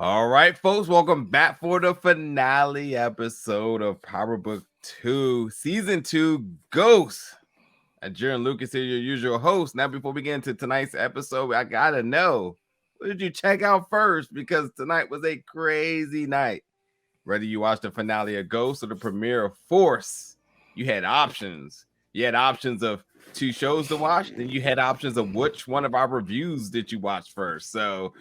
All right, folks, welcome back for the finale episode of Power Book 2, Season 2, Ghost. Jaron Lucas here, your usual host. Now, before we get into tonight's episode, I gotta know, what did you check out first? Because tonight was a crazy night. Whether you watched the finale of Ghost or the premiere of Force, you had options. You had options of 2 shows to watch, then you had options of which one of our reviews did you watch first. So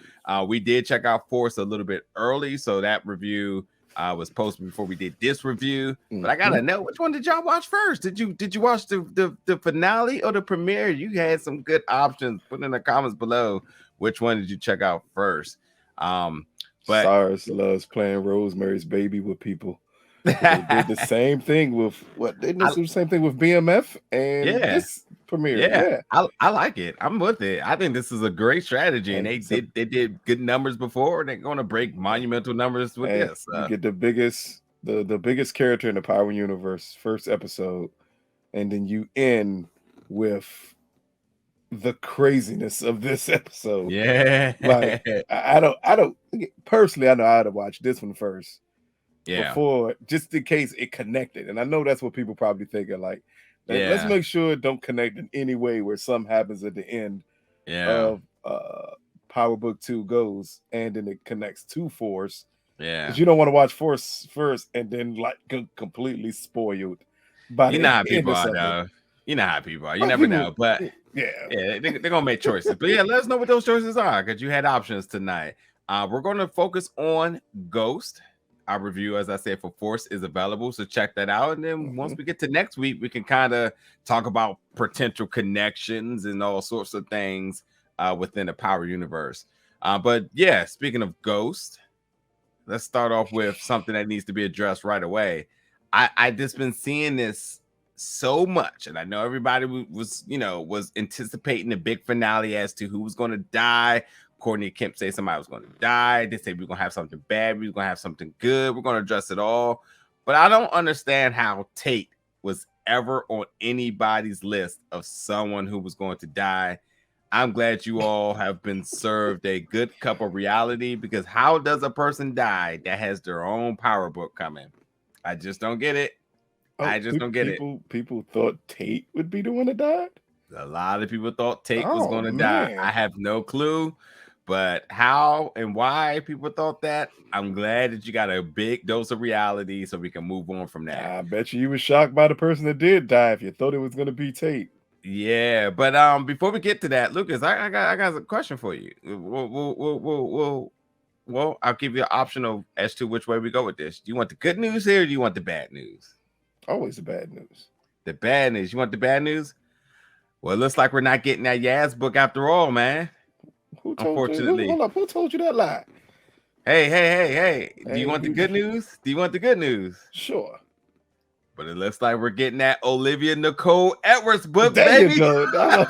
we did check out Force a little bit early, so that review was posted before we did this review. But I gotta know, which one did y'all watch first? Did you watch the finale or the premiere? You had some good options. Put in the comments below which one did you check out first. But Cyrus loves playing Rosemary's Baby with people. They did the same thing with They did the same thing with BMF and this premiere. Yeah. I like it. I'm with it. I think this is a great strategy, and they did good numbers before. They're going to break monumental numbers with this. You get the biggest character in the Power Universe first episode, and then you end with the craziness of this episode. Yeah, like I don't personally. I know I had to watch this one first. Yeah, before, just in case it connected. And I know that's what people probably thinking, like, let's make sure it don't connect in any way where something happens at the end of Power Book 2 goes, and then it connects to Force. Yeah, because you don't want to watch Force first and then like completely spoiled by you know how people are, though. You know how people are. You never know, but they're gonna make choices. But yeah, let us know what those choices are, because you had options tonight. We're going to focus on Ghost. Our review, as I said, for Force is available, so check that out. And then once we get to next week, we can kind of talk about potential connections and all sorts of things within the Power universe. But yeah, speaking of Ghost, let's start off with something that needs to be addressed right away. I just been seeing this so much, and I know everybody was anticipating the big finale as to who was going to die. Courtney Kemp said somebody was going to die. They said we're going to have something bad. We're going to have something good. We're going to address it all. But I don't understand how Tate was ever on anybody's list of someone who was going to die. I'm glad you all have been served a good cup of reality, because how does a person die that has their own power book coming? I just don't get it. Don't get it. People thought Tate would be the one that died. A lot of people thought Tate was going to die. I have no clue. But how and why people thought that, I'm glad that you got a big dose of reality so we can move on from that. I bet you were shocked by the person that did die if you thought it was going to be Tate. Yeah, but before we get to that, Lucas, I got a question for you. Well, I'll give you an option as to which way we go with this. Do you want the good news here, or do you want the bad news? Always the bad news. The bad news. You want the bad news? Well, it looks like we're not getting that Yaz book after all, man. Unfortunately. Hold up. Who told you that lie? Hey. Do you want the good news? Do you want the good news? Sure. But it looks like we're getting that Olivia Nicole Edwards book, there baby. You go.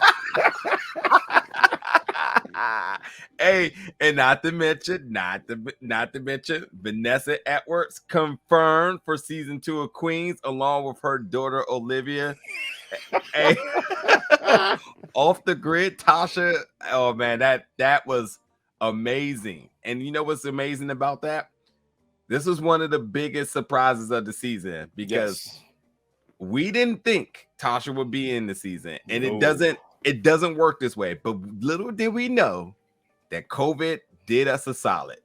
Hey, and not to mention, Vanessa Edwards confirmed for season 2 of Queens, along with her daughter Olivia. Hey, off the grid, Tasha. Oh man, that was amazing. And you know what's amazing about that? This was one of the biggest surprises of the season, because we didn't think Tasha would be in the season, and it doesn't work this way. But little did we know that COVID did us a solid,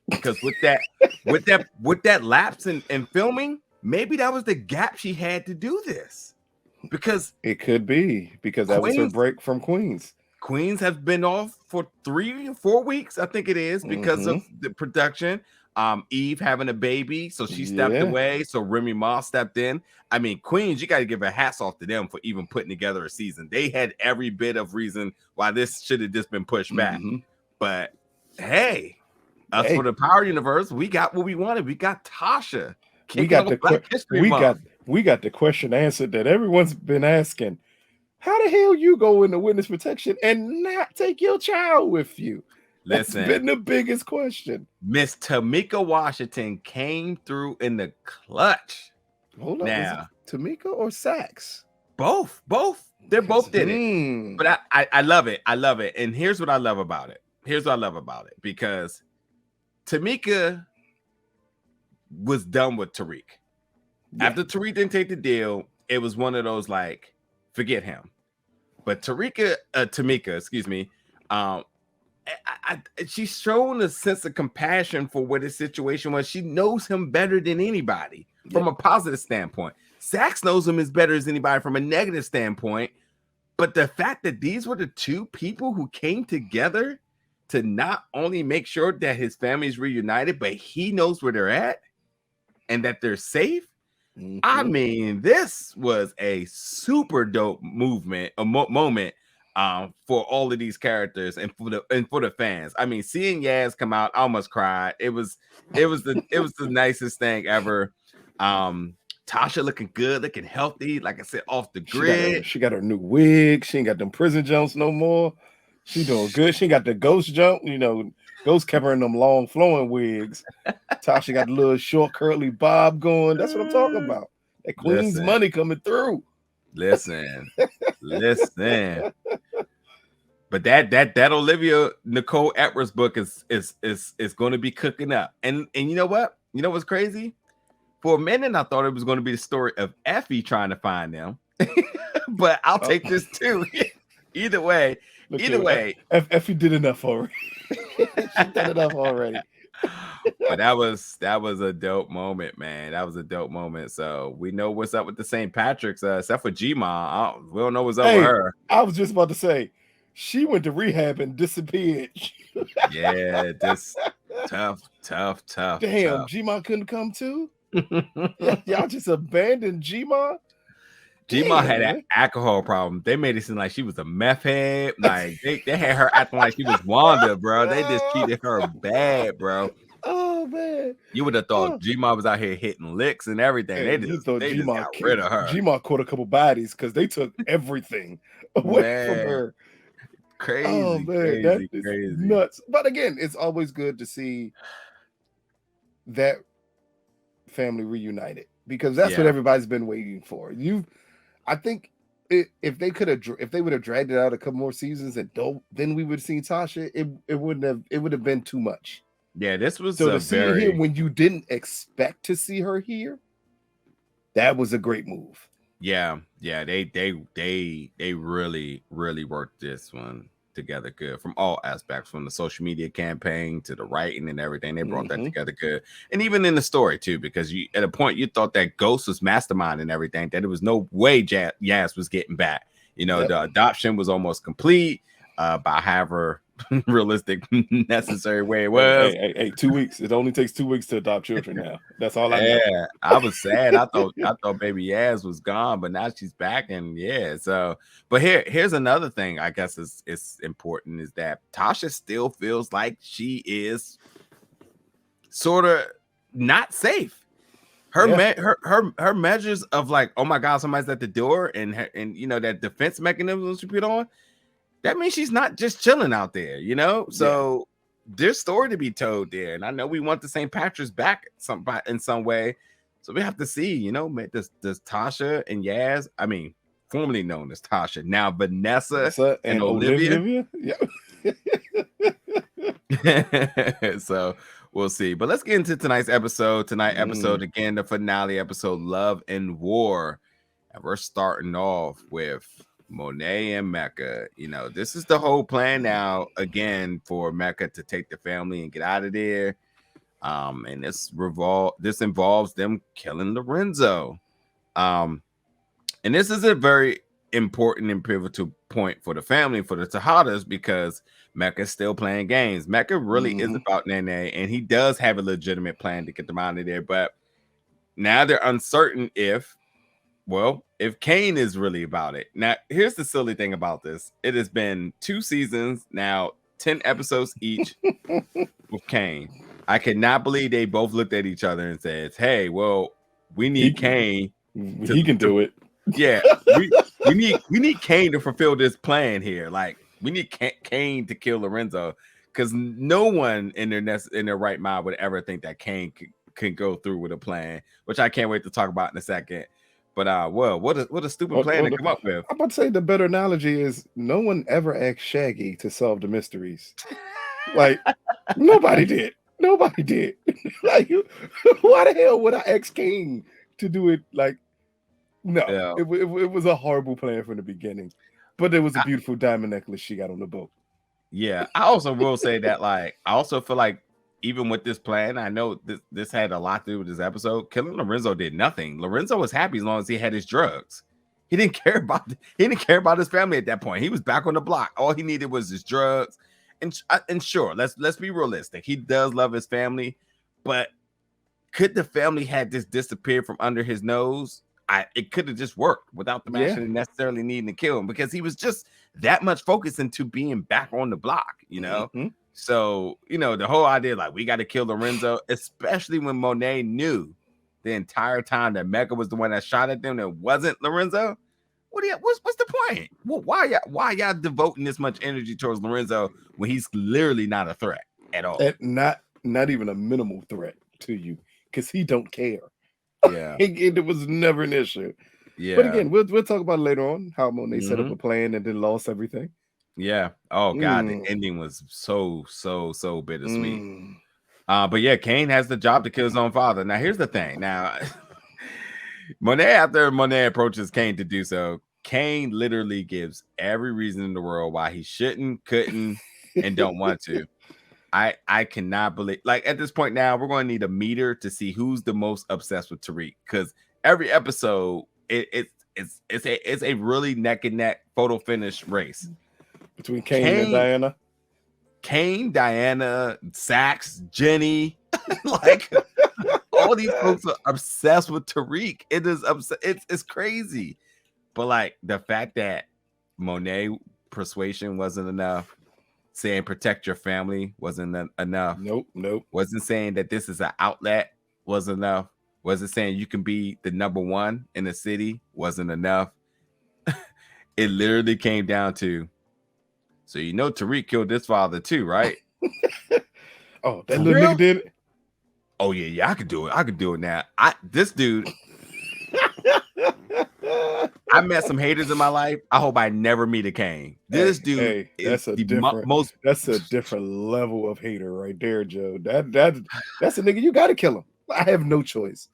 because with that lapse in filming, maybe that was the gap she had to do this. Because it could be, because that was her break from Queens. Queens has been off for 3 or 4 weeks, I think it is, because of the production. Eve having a baby, so she stepped away. So Remy Ma stepped in. I mean, Queens, you got to give her hats off to them for even putting together a season. They had every bit of reason why this should have just been pushed back. But hey, for the Power Universe, we got what we wanted. We got Tasha. We got the question answered that everyone's been asking. How the hell you go into witness protection and not take your child with you? Listen, that's been the biggest question. Miss Tamika Washington came through in the clutch. Hold on, now, Tamika or Sax? Both. They both did it. But I love it. And here's what I love about it. Because Tamika was done with Tariq. Yeah. After Tariq didn't take the deal, it was one of those like, forget him. But Tamika, excuse me, she's shown a sense of compassion for what his situation was. She knows him better than anybody from a positive standpoint. Sax knows him as better as anybody from a negative standpoint. But the fact that these were the two people who came together to not only make sure that his family's reunited, but he knows where they're at and that they're safe. Mm-hmm. I mean, this was a super dope moment for all of these characters and for the fans. I mean, seeing Yaz come out, I almost cried. It was the nicest thing ever. Tasha looking good, looking healthy, like I said, off the grid. She got her new wig. She ain't got them prison jumps no more. She doing good. She got the ghost jump. You know, Ghost kept her in them long flowing wigs. Tasha got the little short curly bob going. That's what I'm talking about. That Queen's money coming through. Listen. But that Olivia Nicole Edwards book is going to be cooking up. And you know what? You know what's crazy? For a minute, I thought it was going to be the story of Effie trying to find them. But I'll take this too. Either way. Effie did enough already. She did enough already. But that was a dope moment, man. That was a dope moment. So we know what's up with the St. Patrick's, except for G-Ma. We don't know what's up with her. I was just about to say, she went to rehab and disappeared. Yeah, just tough. Damn, G-Ma couldn't come too? Y'all just abandoned G-Ma? G-Ma had an alcohol problem. They made it seem like she was a meth head. Like they had her acting like she was Wanda, bro. They just treated her bad, bro. Oh man, you would have thought G-Ma was out here hitting licks and everything. Hey, they just got rid of her. G-Ma caught a couple bodies because they took everything away from her. Crazy. Oh man, that is crazy. Nuts. But again, it's always good to see that family reunited because that's what everybody's been waiting for. I think if they would have dragged it out a couple more seasons and then we would have seen Tasha, it would have been too much. Yeah, this was so to see her here when you didn't expect to see her here, that was a great move. Yeah, they really worked this one together good from all aspects, from the social media campaign to the writing and everything. They brought that together good, and even in the story too, because you at a point you thought that Ghost was mastermind and everything, that there was no way Yaz was getting back. You know, the adoption was almost complete by however realistic necessary way it was. Hey, 2 weeks. It only takes 2 weeks to adopt children now. That's all I know. Yeah, I was sad. I thought baby Yaz was gone, but now she's back, and so but here's another thing I guess is important, is that Tasha still feels like she is sort of not safe. Her measures of like, oh my God, somebody's at the door, and you know, that defense mechanism she put on, that means she's not just chilling out there, you know? So there's story to be told there. And I know we want the St. Patrick's back in some way. So we have to see, you know, does Tasha and Yaz, I mean, formerly known as Tasha, now Vanessa and Olivia. Yeah. So we'll see. But let's get into tonight's episode. Episode, again, the finale episode, Love and War. And we're starting off with Monet and Mecca. You know, this is the whole plan now, again, for Mecca to take the family and get out of there. And this involves them killing Lorenzo. And this is a very important and pivotal point for the family, for the Tejadas, because Mecca's still playing games. Mecca really is about Nene, and he does have a legitimate plan to get them out of there. But now they're uncertain if Kane is really about it. Now, here's the silly thing about this. It has been 2 seasons now, 10 episodes each with Kane. I cannot believe they both looked at each other and said, hey, well, we need Kane. He can do it. Yeah, we need Kane to fulfill this plan here. Like, we need Kane to kill Lorenzo, because no one in their right mind would ever think that Kane can go through with a plan, which I can't wait to talk about in a second. But what a stupid plan to come up with. I'm about to say the better analogy is no one ever asked Shaggy to solve the mysteries. Like, nobody did. Nobody did. Like, why the hell would I ask Kane to do it? Like, no, Yeah. it was a horrible plan from the beginning. But there was a beautiful diamond necklace she got on the boat. Yeah, I also will say that, like, I also feel like even with this plan, I know this had a lot to do with this episode. Killing Lorenzo did nothing. Lorenzo was happy as long as he had his drugs. He didn't care about his family at that point. He was back on the block. All he needed was his drugs. And sure, let's be realistic. He does love his family, but could the family had just disappeared from under his nose? It could have just worked without them actually necessarily needing to kill him, because he was just that much focused into being back on the block, you know. So, you know, the whole idea, like, we got to kill Lorenzo, especially when Monet knew the entire time that Mecca was the one that shot at them, that wasn't Lorenzo. What's the point? Well, why y'all devoting this much energy towards Lorenzo when he's literally not a threat at all? Not even a minimal threat to you, because he don't care. Yeah, it was never an issue. Yeah, but again, we'll talk about it later on how Monet set up a plan and then lost everything. Yeah. Oh God, the ending was so bittersweet. But yeah, Kane has the job to kill his own father. Now, here's the thing. Now, after Monet approaches Kane to do so, Kane literally gives every reason in the world why he shouldn't, couldn't, and don't want to. I cannot believe, like, at this point now, we're going to need a meter to see who's the most obsessed with Tariq, because every episode it's a really neck and neck photo finish race between Kane, Diana, Sax, Jenny, like all these folks are obsessed with Tariq. It's crazy. But like the fact that Monet persuasion wasn't enough, saying protect your family wasn't enough. Nope. Wasn't saying that this is an outlet wasn't enough. Wasn't saying you can be the number one in the city wasn't enough. It literally came down to, so you know Tariq killed his father too, right? Oh, that little nigga did it? Oh yeah, I could do it. I could do it now. This dude, I met some haters in my life. I hope I never meet a Kane. This dude that's a different level of hater right there, Joe. That's a nigga, you gotta kill him. I have no choice.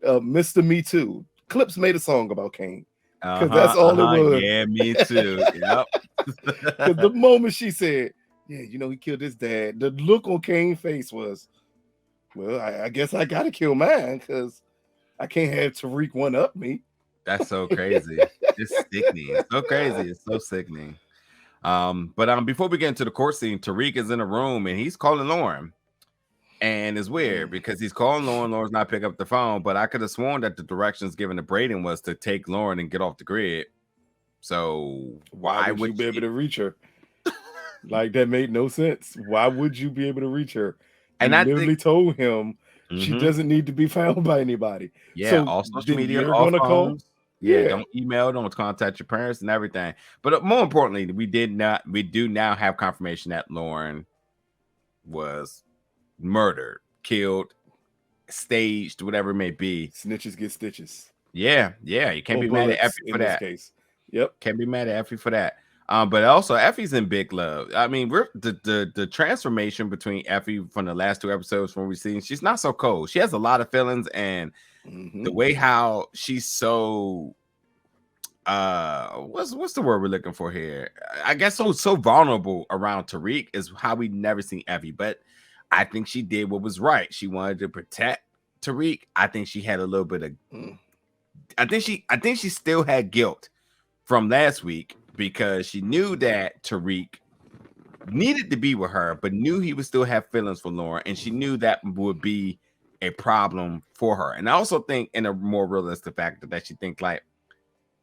Mr. Me Too. Clips made a song about Kane. Because that's all it was. Yeah, me too. Yep. Because the moment she said, yeah, you know, he killed his dad, the look on Kane's face was, well, I guess I gotta kill mine, because I can't have Tariq one up me. That's so crazy. It's sickening. It's so crazy. It's so sickening. But before we get into the court scene, Tariq is in a room and he's calling Lauren. And it's weird because he's calling Lauren. Lauren's not picking up the phone, but I could have sworn that the directions given to Brayden was to take Lauren and get off the grid. So why would you be able to reach her? Like, that made no sense. Why would you be able to reach her? And I literally told him she doesn't need to be found by anybody. Yeah, so all social media, all phones. Yeah, don't email, don't contact your parents and everything. But more importantly, we do now have confirmation that Lauren was murdered, killed, staged, whatever it may be. Snitches get stitches. Yeah, you can't be mad at Effie for that. Case. Yep, can't be mad at Effie for that. But also Effie's in big love. I mean, we're the transformation between Effie from the last two episodes when we've seen, she's not so cold. She has a lot of feelings, and the way how she's so what's the word we're looking for here? I guess so vulnerable around Tariq is how we never seen Effie. But I think she did what was right. She wanted to protect Tariq. I think she had a little bit of I think she still had guilt from last week, because she knew that Tariq needed to be with her, but knew he would still have feelings for Lauren, and she knew that would be a problem for her. And I also think, in a more realistic factor, that she thinks, like,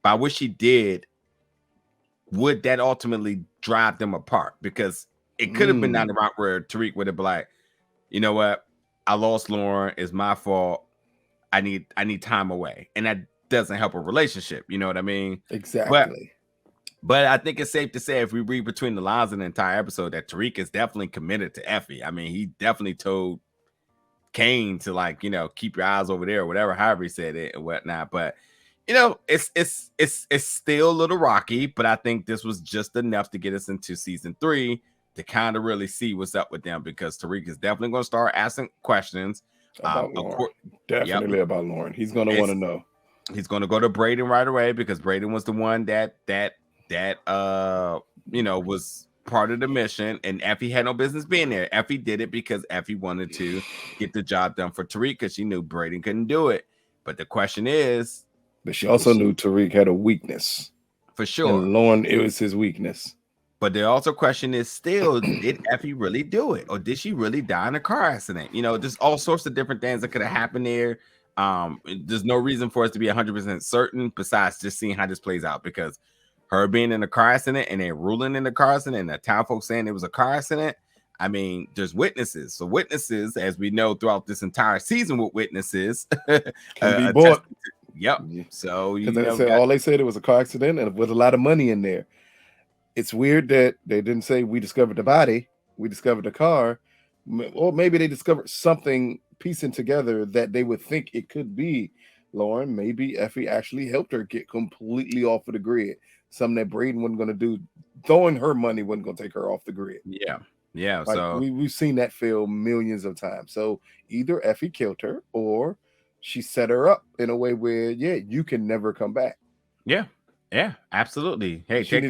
by what she did, would that ultimately drive them apart? Because it could have been down the route where Tariq would have been like, you know what, I lost Lauren, it's my fault, I need time away, and that doesn't help a relationship. You know what I mean? Exactly. But I think it's safe to say, if we read between the lines in the entire episode, that Tariq is definitely committed to Effie. I mean, he definitely told Kane to, like, you know, keep your eyes over there or whatever, however he said it and whatnot. But, you know, it's still a little rocky, but I think this was just enough to get us into season 3 to kind of really see what's up with them, because Tariq is definitely going to start asking questions about Lauren. Definitely about Lauren. He's going to want to know. He's going to go to Brayden right away, because Brayden was the one that was part of the mission, and Effie had no business being there. Effie did it because Effie wanted to get the job done for Tariq, because she knew Brayden couldn't do it. But the question is, but she also knew Tariq had a weakness. For sure. And Lauren, it was his weakness. But the also question is still, did Effie really do it? Or did she really die in a car accident? There's all sorts of different things that could have happened there. There's no reason for us to be 100% certain besides just seeing how this plays out, because her being in a car accident and then ruling in the car accident and the town folks saying it was a car accident. I mean, there's witnesses. So witnesses, as we know throughout this entire season with witnesses, can be bought. Yep. So all they said it was a car accident and with a lot of money in there. It's weird that they didn't say we discovered the body, we discovered the car, or maybe they discovered something piecing together that they would think it could be Lauren. Maybe Effie actually helped her get completely off of the grid. Something that Brayden wasn't going to do. Throwing her money wasn't going to take her off the grid. Yeah. Like, so we've seen that film millions of times. So either Effie killed her or she set her up in a way where, you can never come back. Yeah, absolutely. Hey, take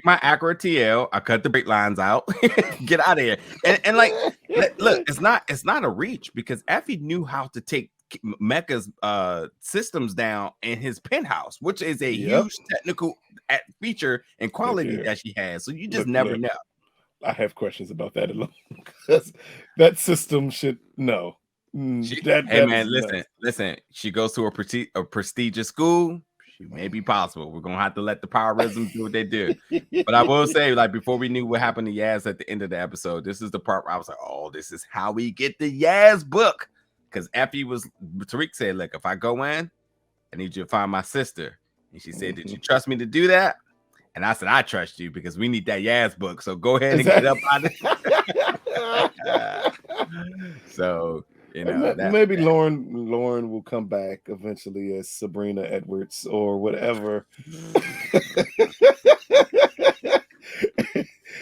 my Acura TL. I cut the brake lines out. Get out of here. And like, look, it's not a reach, because Effie knew how to take Mecca's systems down in his penthouse, which is a huge technical feature and quality that she has. So you just never know. I have questions about that alone, because that system should know. Listen. She goes to a prestigious school. She may be possible. We're gonna have to let the Powerism do what they do. But I will say, like, before we knew what happened to Yaz at the end of the episode, this is the part where I was like, "Oh, this is how we get the Yaz book." Because Tariq said, "Look, if I go in, I need you to find my sister." And she said, "Did you trust me to do that?" And I said, "I trust you, because we need that Yaz book. So go ahead and get up on it." So. Maybe Lauren will come back eventually as Sabrina Edwards or whatever.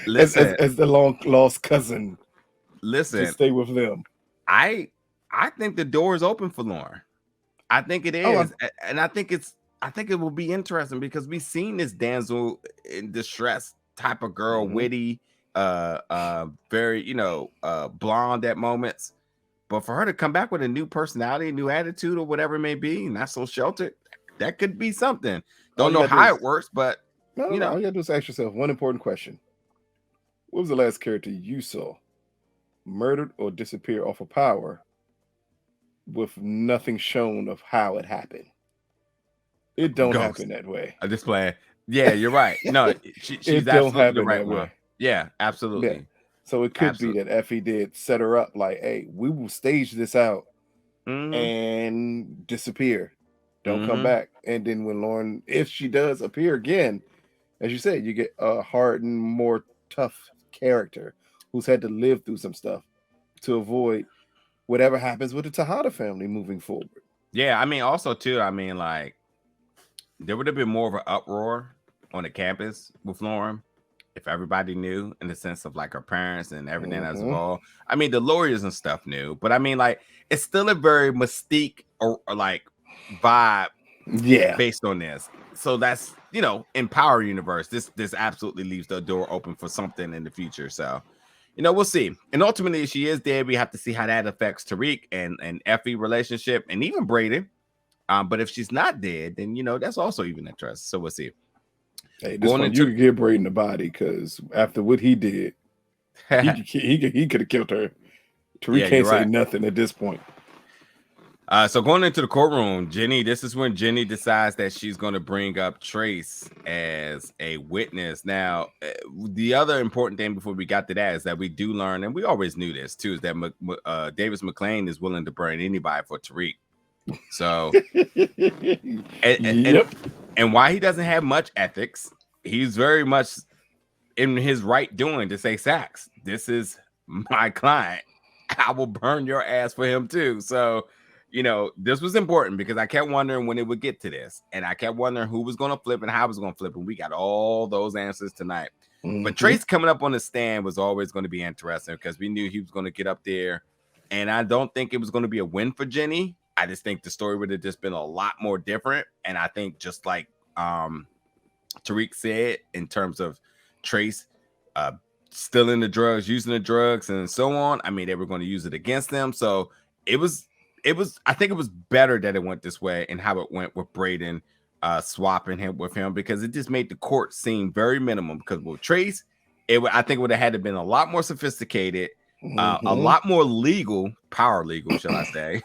Listen, as the long lost cousin. Listen, to stay with them. I think the door is open for Lauren. I think it is, and I think it will be interesting, because we've seen this damsel in distress type of girl, witty, very blonde at moments. But for her to come back with a new personality, a new attitude, or whatever it may be, not so sheltered, that could be something. Don't know how it works, but all you gotta do is ask yourself one important question. What was the last character you saw murdered or disappear off of power with nothing shown of how it happened? It don't happen that way. A display. Yeah, you're right. No, she's absolutely the right one. Yeah, absolutely. Yeah. So it could be that Effie did set her up like, hey, we will stage this out and disappear. Don't come back. And then when Lauren, if she does appear again, as you said, you get a hardened, more tough character who's had to live through some stuff to avoid whatever happens with the Tejada family moving forward. Yeah, I mean, also too, like, there would have been more of an uproar on the campus with Lauren if everybody knew, in the sense of like her parents and everything that's involved. I mean, the lawyers and stuff knew, but I mean, like, it's still a very mystique or like vibe, based on this. So that's, in Power Universe, this absolutely leaves the door open for something in the future. So, we'll see. And ultimately, if she is dead, we have to see how that affects Tariq and Effie relationship, and even Brayden. But if she's not dead, then that's also even interesting. So we'll see. Hey, this one you could give Brayden the body, because after what he did, he could have killed her. Tariq can't say nothing at this point. So going into the courtroom, this is when Jenny decides that she's going to bring up Trace as a witness. Now, the other important thing before we got to that is that we do learn, and we always knew this too, is that Davis McLean is willing to burn anybody for Tariq. So, and why he doesn't have much ethics, he's very much in his right doing to say, Sax, this is my client. I will burn your ass for him too. So, this was important, because I kept wondering when it would get to this, and I kept wondering who was going to flip and how it was going to flip, and we got all those answers tonight. But Trace coming up on the stand was always going to be interesting because we knew he was going to get up there. And I don't think it was going to be a win for Jenny. I just think the story would have just been a lot more different. And I think just like Tariq said, in terms of Trace stealing the drugs, using the drugs, and so on, I mean, they were going to use it against them. So it was, I think it was better that it went this way and how it went with Brayden swapping him with him, because it just made the court seem very minimum. Because with Trace, I think it would have had to been a lot more sophisticated, a lot more power legal, shall I say,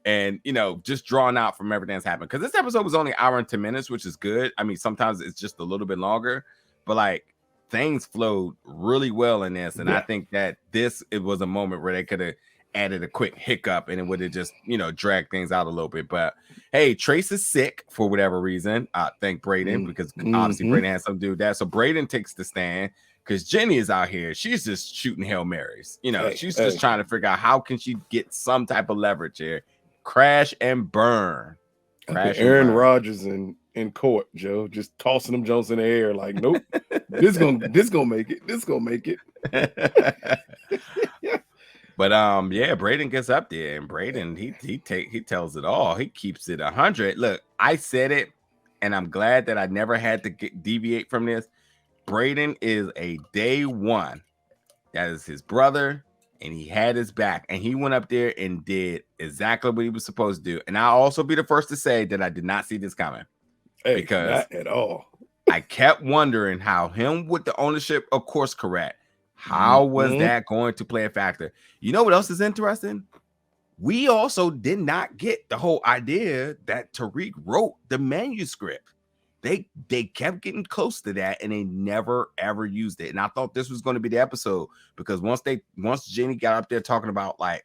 and just drawn out from everything that's happened. Because this episode was only an hour and 10 minutes, which is good. I mean, sometimes it's just a little bit longer, but like things flowed really well in this, and I think that it was a moment where they could have added a quick hiccup and it would have just dragged things out a little bit. But hey, Trace is sick for whatever reason. Thank Brayden, because obviously Brayden has something to do with that. So Brayden takes the stand because Jenny is out here. She's just shooting Hail Marys. She's just trying to figure out how can she get some type of leverage here. Crash and burn. Aaron Rodgers in court, Joe, just tossing them Jones in the air like, nope, this gonna make it. This gonna make it. But Brayden gets up there, and Brayden he tells it all. He keeps it 100. Look, I said it, and I'm glad that I never had to deviate from this. Brayden is a day one. That is his brother, and he had his back, and he went up there and did exactly what he was supposed to do. And I'll also be the first to say that I did not see this coming, because not at all. I kept wondering how him with the ownership, of course, correct. How was that going to play a factor? You know what else is interesting? We also did not get the whole idea that Tariq wrote the manuscript. They kept getting close to that, and they never ever used it. And I thought this was going to be the episode, because once Jenny got up there talking about like,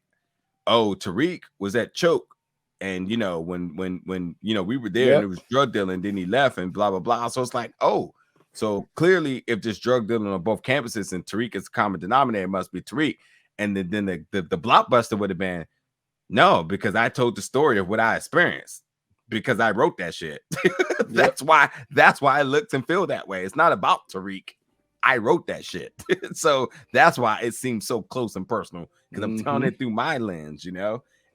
oh, Tariq was at Choke, and when we were there and it was drug dealing, then he left and blah blah blah. So it's like, oh. So clearly, if there's drug dealing on both campuses and Tariq is a common denominator, it must be Tariq. And then the blockbuster would have been, no, because I told the story of what I experienced, because I wrote that shit. That's why it looks and feel that way. It's not about Tariq. I wrote that shit. So that's why it seems so close and personal, because I'm telling it through my lens,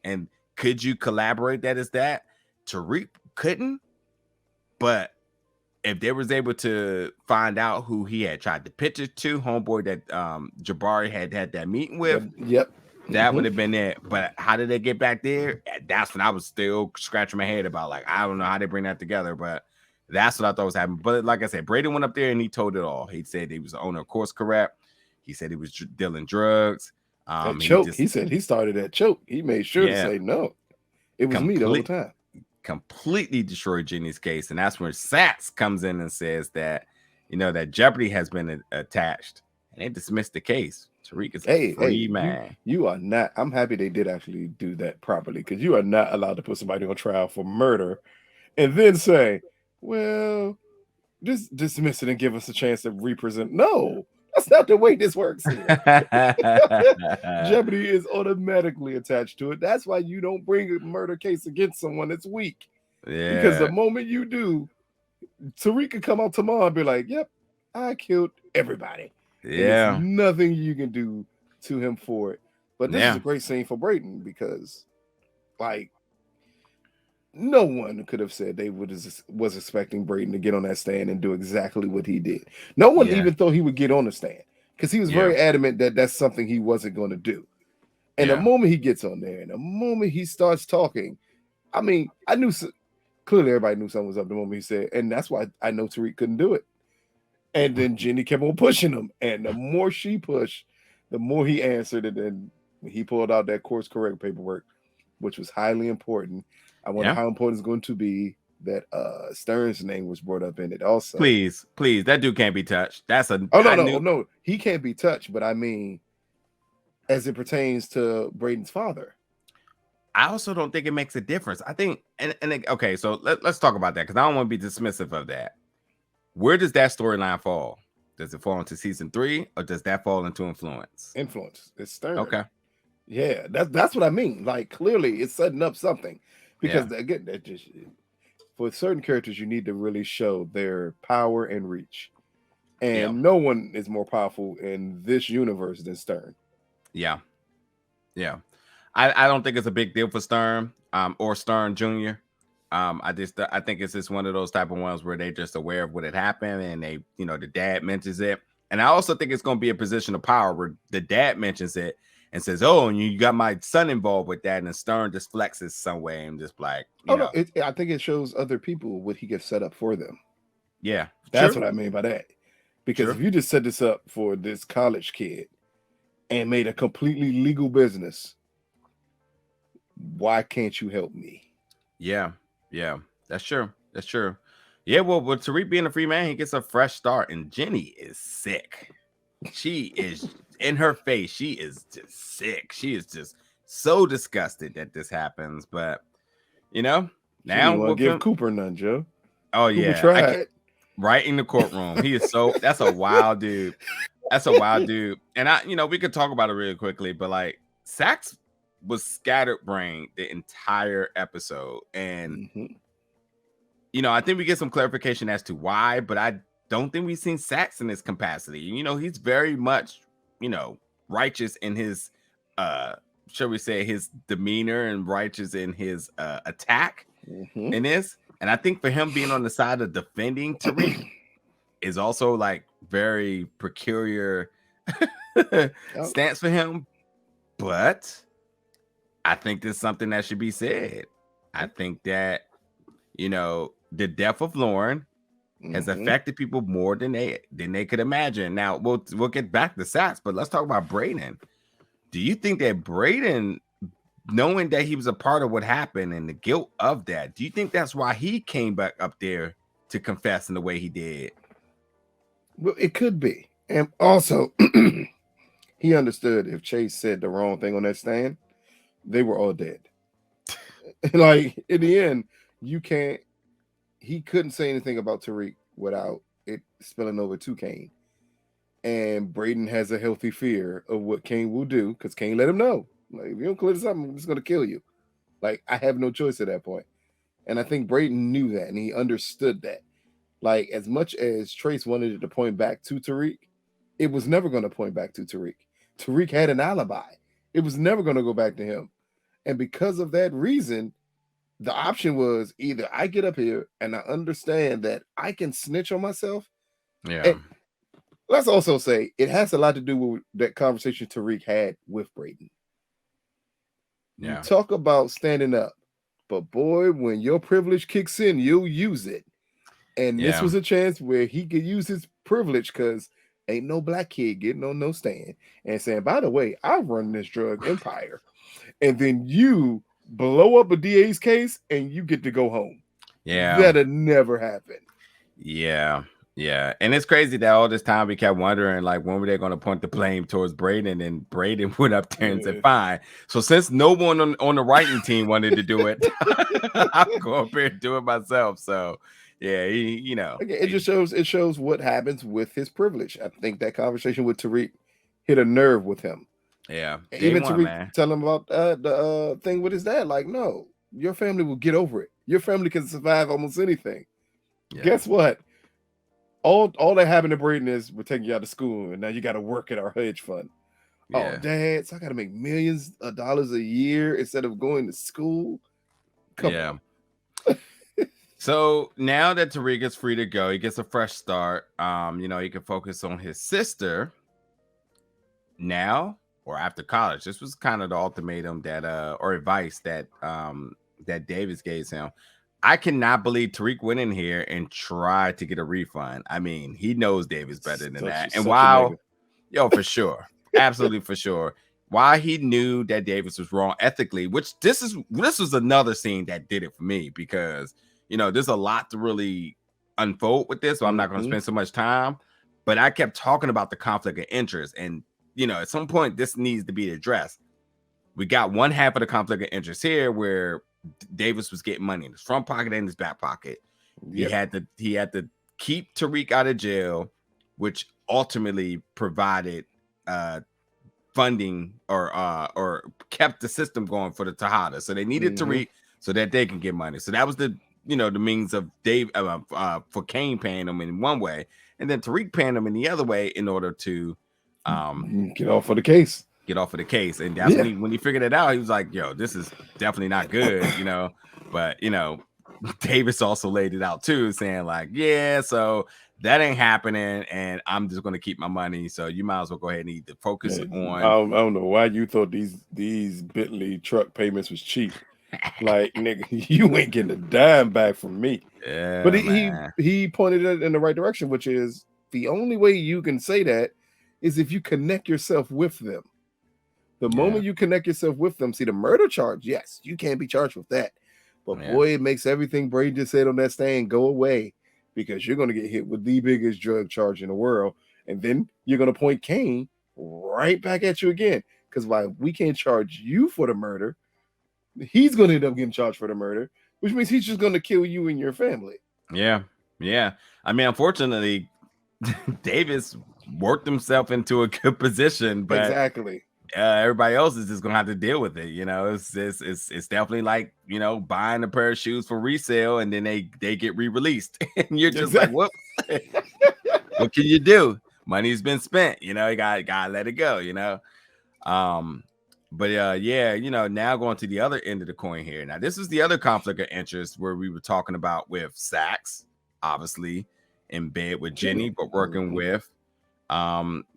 And could you collaborate that as that? Tariq couldn't, but if they was able to find out who he had tried to pitch it to, homeboy that Jabari had that meeting with, that would have been it. But how did they get back there? That's when I was still scratching my head about, like, I don't know how they bring that together, but that's what I thought was happening. But like I said, Brayden went up there and he told it all. He said he was the owner of Course Correct. He said he was dealing drugs. At Choke, he said he started at Choke. He made sure to say no. It was me the whole time. Completely destroyed Jenny's case, and that's where Sax comes in and says that that jeopardy has been attached, and they dismissed the case. Tariq is a free man. You are not. I'm happy they did actually do that properly, because you are not allowed to put somebody on trial for murder and then say, well, just dismiss it and give us a chance to represent. No, that's not the way this works here. Jeopardy is automatically attached to it. That's why you don't bring a murder case against someone that's weak. Yeah. Because the moment you do, Tariq could come out tomorrow and be like, yep, I killed everybody. Yeah. There's nothing you can do to him for it. But this is a great scene for Brayden, because like no one could have said they was expecting Brayden to get on that stand and do exactly what he did. No one even thought he would get on the stand, because he was very adamant that that's something he wasn't going to do. And the moment he gets on there and the moment he starts talking, I mean, I knew clearly everybody knew something was up the moment he said, and that's why I know Tariq couldn't do it. And then Jenny kept on pushing him, and the more she pushed, the more he answered, and then he pulled out that Course Correct paperwork, which was highly important. I wonder how important it's going to be that Stern's name was brought up in it also. Please, that dude can't be touched. That's a no, he can't be touched, but I mean, as it pertains to Brayden's father. I also don't think it makes a difference. I think, okay, so let's talk about that, because I don't want to be dismissive of that. Where does that storyline fall? Does it fall into season 3, or does that fall into Influence? Influence. It's Stern. Okay. Yeah, that's what I mean. Like, clearly it's setting up something, because again, that just for certain characters, you need to really show their power and reach. And no one is more powerful in this universe than Stern. Yeah. I don't think it's a big deal for Stern or Stern Jr. I think it's just one of those type of ones where they're just aware of what had happened, and they, the dad mentions it. And I also think it's going to be a position of power where the dad mentions it and says, "Oh, and you got my son involved with that," and Stern just flexes some way and just like, no, I think it shows other people what he gets set up for them. Yeah, that's what I mean by that. Because if you just set this up for this college kid and made a completely legal business, why can't you help me? Yeah, that's true. Yeah, well, with Tariq being a free man, he gets a fresh start, and Jenny is sick. She is in her face. She is just sick. She is just so disgusted that this happens. But now we'll give Cooper none, Joe. Oh Cooper yeah, tried. Right in the courtroom. He is that's a wild dude. And we could talk about it really quickly, but like Sax was scattered brain the entire episode. And I think we get some clarification as to why, but I don't think we've seen Sax in this capacity. He's very much, righteous in his shall we say his demeanor and righteous in his attack in this. And I think for him being on the side of defending Tariq is also like very peculiar stance for him. But I think there's something that should be said. I think that, the death of Lauren has affected people more than they could imagine. Now we'll get back to Sax, but let's talk about Brayden. Do you think that Brayden, knowing that he was a part of what happened and the guilt of that, do you think that's why he came back up there to confess in the way he did? Well, it could be. And also, he understood if Chase said the wrong thing on that stand, they were all dead. Like, in the end, he couldn't say anything about Tariq without it spilling over to Kane. And Brayden has a healthy fear of what Kane will do, because Kane let him know. Like, if you don't clear this up, I'm just going to kill you. Like, I have no choice at that point. And I think Brayden knew that, and he understood that. Like, as much as Trace wanted it to point back to Tariq, it was never going to point back to Tariq. Tariq had an alibi. It was never going to go back to him. And because of that reason, the option was either I get up here and I understand that I can snitch on myself. Yeah. And let's also say it has a lot to do with that conversation Tariq had with Brayden. Yeah. You talk about standing up, but boy, when your privilege kicks in, you'll use it. And this was a chance where he could use his privilege, because ain't no black kid getting on no stand and saying, by the way, I run this drug empire. And then you blow up a DA's case and you get to go home. Yeah. That'd never happen. Yeah. And it's crazy that all this time we kept wondering, like, when were they going to point the blame towards Brayden? And Brayden went up there and said, fine. So since no one on the writing team wanted to do it, I'll go up here and do it myself. So yeah, it shows what happens with his privilege. I think that conversation with Tariq hit a nerve with him. Yeah. Even Tariq tell him about the thing with his dad. Like, no, your family will get over it. Your family can survive almost anything. Yeah. Guess what? All that happened to Brayden is we're taking you out of school, and now you got to work at our hedge fund. Yeah. Oh, Dad, so I got to make millions of dollars a year instead of going to school. Come on. So now that Tariq is free to go, he gets a fresh start. He can focus on his sister now or after college. This was kind of the ultimatum that or advice that that Davis gave him. I cannot believe Tariq went in here and tried to get a refund. I mean, he knows Davis better than that. And while, for sure, absolutely for sure, while he knew that Davis was wrong ethically, which this was another scene that did it for me, because there's a lot to really unfold with this, so I'm not going to spend so much time. But I kept talking about the conflict of interest, and at some point this needs to be addressed. We got one half of the conflict of interest here, where Davis was getting money in his front pocket and his back pocket. Yep. He had to keep Tariq out of jail, which ultimately provided funding or kept the system going for the Tejada. So they needed Tariq so that they can get money. So that was the the means of Dave for Kane paying them in one way. and then Tariq panned him in the other way in order to get off of the case. And that's when he figured it out. He was like, yo, this is definitely not good, but Davis also laid it out too, saying like, yeah, so that ain't happening, and I'm just going to keep my money, so you might as well go ahead and either focus on. I don't know why you thought these Bentley truck payments was cheap. Like, nigga, you ain't getting a dime back from me. Yeah, but he pointed it in the right direction, which is the only way you can say that is if you connect yourself with them. The moment you connect yourself with them, see the murder charge, yes, you can't be charged with that. But boy, it makes everything Brayden just said on that stand go away, because you're going to get hit with the biggest drug charge in the world. And then you're going to point Kane right back at you again. Because while we can't charge you for the murder, he's going to end up getting charged for the murder, which means he's just going to kill you and your family. Yeah. I mean, unfortunately, Davis worked himself into a good position, but exactly. Everybody else is just gonna have to deal with it. It's definitely like buying a pair of shoes for resale and then they get re-released, and you're just like, what? What can you do? Money's been spent. You gotta let it go. But now going to the other end of the coin here. Now, this is the other conflict of interest where we were talking about with Sax, obviously in bed with Jenny, but working with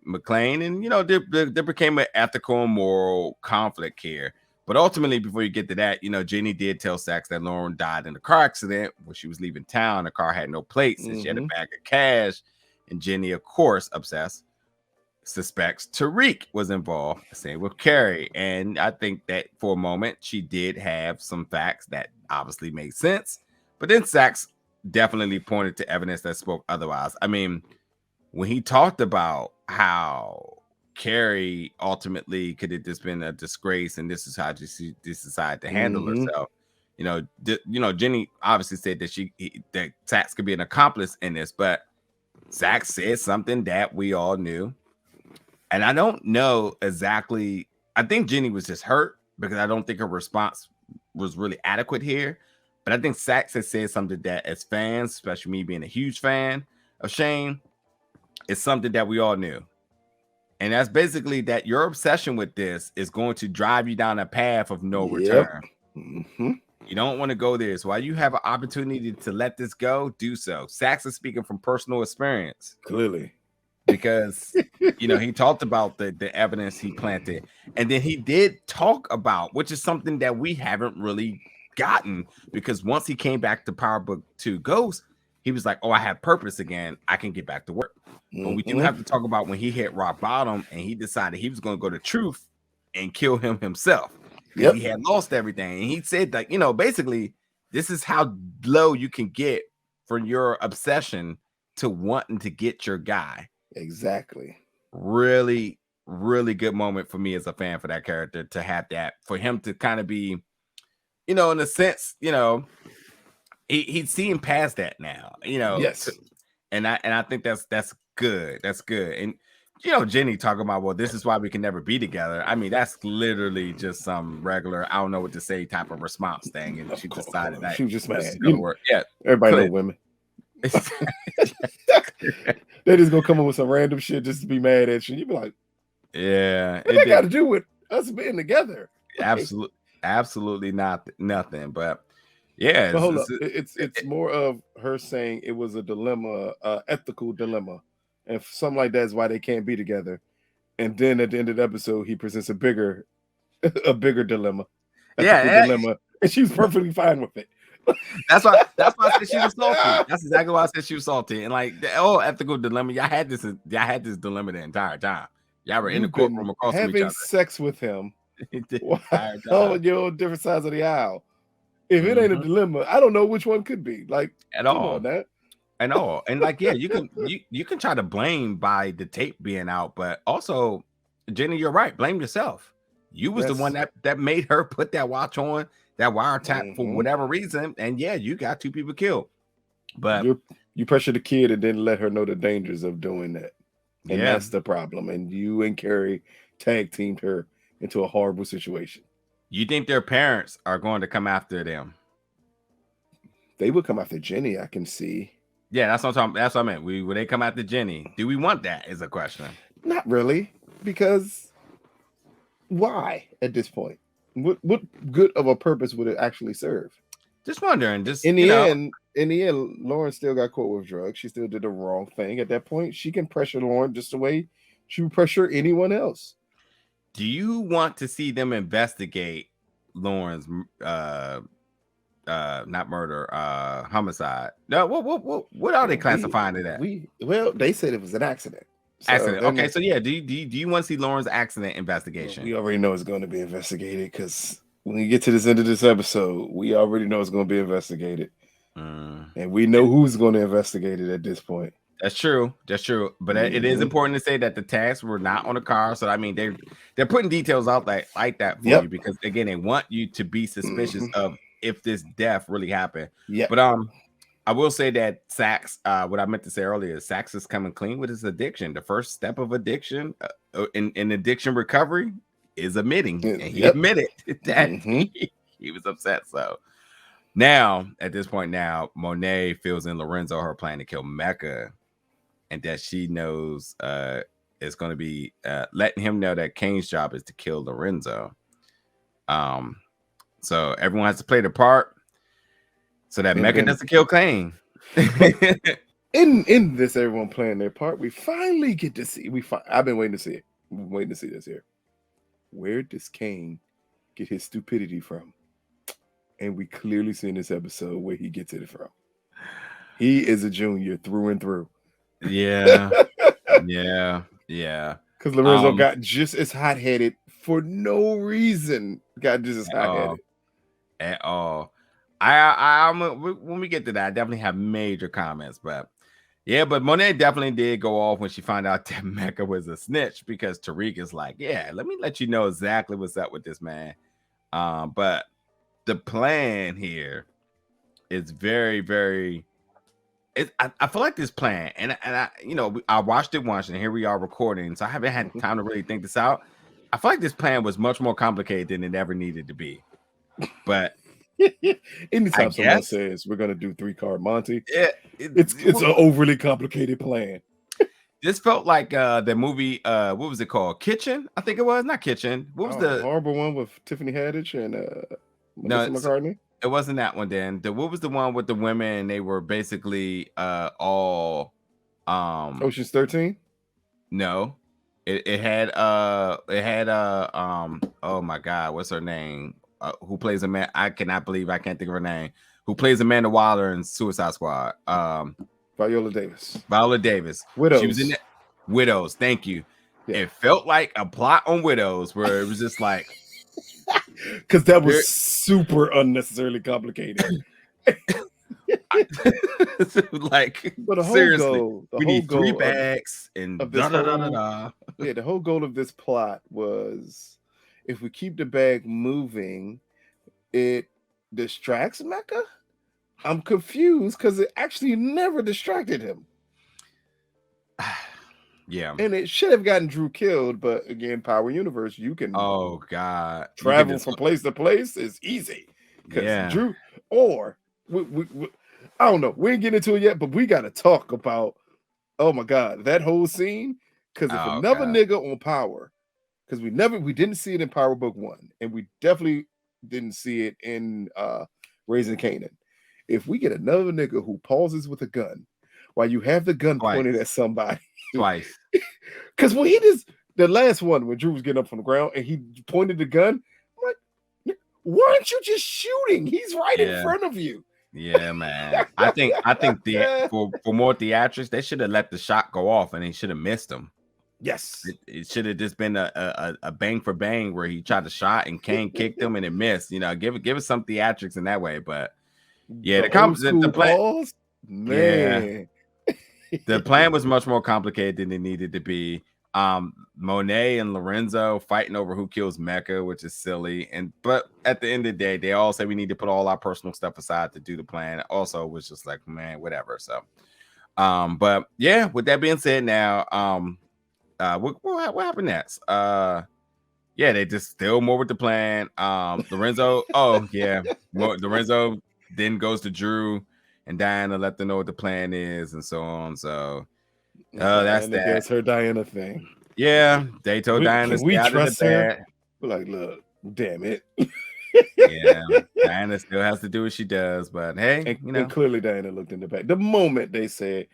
McLean, and there became an ethical and moral conflict here. But ultimately, before you get to that, Jenny did tell Sax that Lauren died in a car accident when she was leaving town. The car had no plates, and she had a bag of cash. And Jenny, of course, obsessed, suspects Tariq was involved. Same with Carrie. And I think that for a moment she did have some facts that obviously made sense. But then Sax definitely pointed to evidence that spoke otherwise. I mean, when he talked about how Carrie ultimately could have just been a disgrace, and this is how she decided to handle herself. Jenny obviously said that that Sax could be an accomplice in this, but Sax said something that we all knew, and I don't know exactly. I think Jenny was just hurt because I don't think her response was really adequate here. But I think Sax has said something that, as fans, especially me being a huge fan of Shane, it's something that we all knew. And that's basically that your obsession with this is going to drive you down a path of no return. You don't want to go there. So while you have an opportunity to let this go, do so. Sax is speaking from personal experience. Clearly. Because, he talked about the evidence he planted. And then he did talk about, which is something that we haven't really gotten, because once he came back to Power Book 2 Ghost, he was like, oh, I have purpose again. I can get back to work. But we do have to talk about when he hit rock bottom and he decided he was going to go to Truth and kill him himself. He had lost everything. And he said that, basically, this is how low you can get for your obsession to wanting to get your guy. Exactly. Really, really good moment for me as a fan for that character to have that, for him to kind of be, in a sense, he's seeing past that now, Yes. And I think that's good. That's good. And Jenny talking about, well, this is why we can never be together. I mean, that's literally just some regular, I don't know what to say type of response thing. And she decided that she was just mad. Yeah, everybody know women. They just gonna come up with some random shit just to be mad at you. You be like, yeah, what that got to do with us being together? Absolutely nothing. But yeah, but hold up, it's more of her saying it was a dilemma, ethical dilemma, and something like that's why they can't be together. And then at the end of the episode, he presents a bigger dilemma, dilemma, and she's perfectly fine with it. That's why I said she was salty. That's exactly why I said she was salty. And like the ethical dilemma, y'all had this dilemma the entire time. Y'all were in the courtroom across from each other, having sex with him. Oh, you're on different sides of the aisle. If it ain't a dilemma, I don't know which one could be. Like at all. And like, yeah, you can try to blame by the tape being out, but also, Jenny, you're right. Blame yourself. You was the one that made her put that watch on, that wiretap for whatever reason, and yeah, you got two people killed. But you pressure the kid and then let her know the dangers of doing that, and that's the problem. And you and Carrie tag teamed her into a horrible situation. You think their parents are going to come after them? They would come after Jenny, I can see. Yeah, that's what I'm talking. That's what I meant. When they come after Jenny, do we want that? Is a question. Not really, because why at this point? What good of a purpose would it actually serve? Just wondering. Just in the end, Lauren still got caught with drugs. She still did the wrong thing. At that point, she can pressure Lauren just the way she would pressure anyone else. Do you want to see them investigate Lauren's not murder, homicide? No, what are they classifying it at? Well, they said it was an accident. So accident. Okay, so yeah, do you want to see Lauren's accident investigation? We already know it's going to be investigated because when we get to this end of this episode, we already know it's going to be investigated, and we know who's going to investigate it at this point. That's true. But it is important to say that the tags were not on the car. So I mean, they're putting details out like that for you because again, they want you to be suspicious of if this death really happened. Yeah. But I will say that Sax, what I meant to say earlier, Sax is coming clean with his addiction. The first step of addiction in addiction recovery is admitting, and he admitted that he was upset. So now at this point, Monet fills in Lorenzo her plan to kill Mecca. And that she knows is going to be letting him know that Kane's job is to kill Lorenzo. So everyone has to play their part so that Mecca doesn't kill Kane. in this, everyone playing their part. We finally get to see. I've been waiting to see it. I'm waiting to see this here. Where does Kane get his stupidity from? And we clearly see in this episode where he gets it from. He is a junior through and through. Yeah. Because Lorenzo got just as hot-headed for no reason. Got just as hot-headed at all. I'm when we get to that, I definitely have major comments, but Monet definitely did go off when she found out that Mecca was a snitch because Tariq is like, yeah, let me let you know exactly what's up with this man. But the plan here is very, very. I feel like this plan, and I watched it once, and here we are recording, so I haven't had time to really think this out. I feel like this plan was much more complicated than it ever needed to be. But anytime someone says we're gonna do 3-card Monty, it's an overly complicated plan. This felt like the movie. What was it called? Kitchen? I think it was not Kitchen. What was the horrible one with Tiffany Haddish and Melissa McCartney? It wasn't that one, Dan. What was the one with the women? They were basically all Ocean's 13? No. It had oh my god, what's her name? Who plays a man? I cannot believe I can't think of her name. Who plays Amanda Waller in Suicide Squad? Viola Davis. Widows. She was in Widows. Thank you. Yeah. It felt like a plot on Widows where it was just like because that was super unnecessarily complicated. Like, but the whole seriously, goal, we need 3 bags and Yeah, the whole goal of this plot was if we keep the bag moving, it distracts Mecca. I'm confused because it actually never distracted him. Yeah, and it should have gotten Drew killed, but again, Power Universe, you can travel from place to place is easy. Yeah, Drew or we I don't know. We ain't getting into it yet, but we got to talk about. Oh my God, that whole scene. Because if another nigga on Power, because we didn't see it in Power Book 1, and we definitely didn't see it in Raising Kanan. If we get another nigga who pauses with a gun while you have the gun pointed at somebody. Twice. Because when the last one, when Drew was getting up from the ground and he pointed the gun, I'm like, why aren't you just shooting? He's right in front of you. Yeah, man. I think for more theatrics, they should have let the shot go off and they should have missed him. Yes. It should have just been a bang for bang where he tried to shot and Kane kicked him and it missed. Give us some theatrics in that way. But yeah, the plan. Man. The plan was much more complicated than it needed to be. Monet and Lorenzo fighting over who kills Mecca, which is silly. But at the end of the day, they all say we need to put all our personal stuff aside to do the plan. Also, it was just like, man, whatever. So, but yeah, with that being said, now, what happened next? Yeah, they just still more with the plan. Lorenzo, Lorenzo then goes to Drew. and Diana let them know what the plan is and so on. So that's that. Does her Diana thing. Yeah, they told Diana to stay out of the bed. We're like, look, damn it. Yeah, Diana still has to do what she does, but hey, and clearly Diana looked in the back. The moment they said,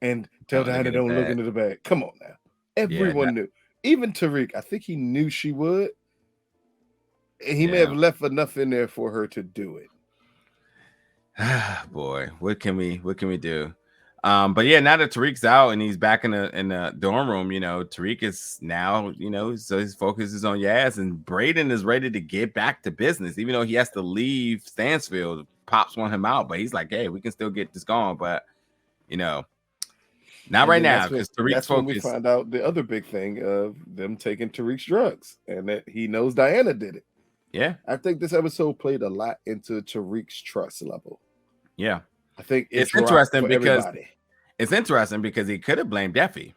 and tell Diana don't look into the bag. Come on now. Everyone knew. Even Tariq, I think he knew she would. He may have left enough in there for her to do it. Boy, what can we do? But yeah, now that Tariq's out and he's back in the dorm room, Tariq is now, so his focus is on Yaz, and Brayden is ready to get back to business, even though he has to leave Stansfield. Pops want him out, but he's like, hey, we can still get this going, but not right now, because Tariq's focus. When we find out the other big thing of them taking Tariq's drugs, and that he knows Diana did it. Yeah, I think this episode played a lot into Tariq's trust level. Yeah, I think it's interesting because he could have blamed Effie,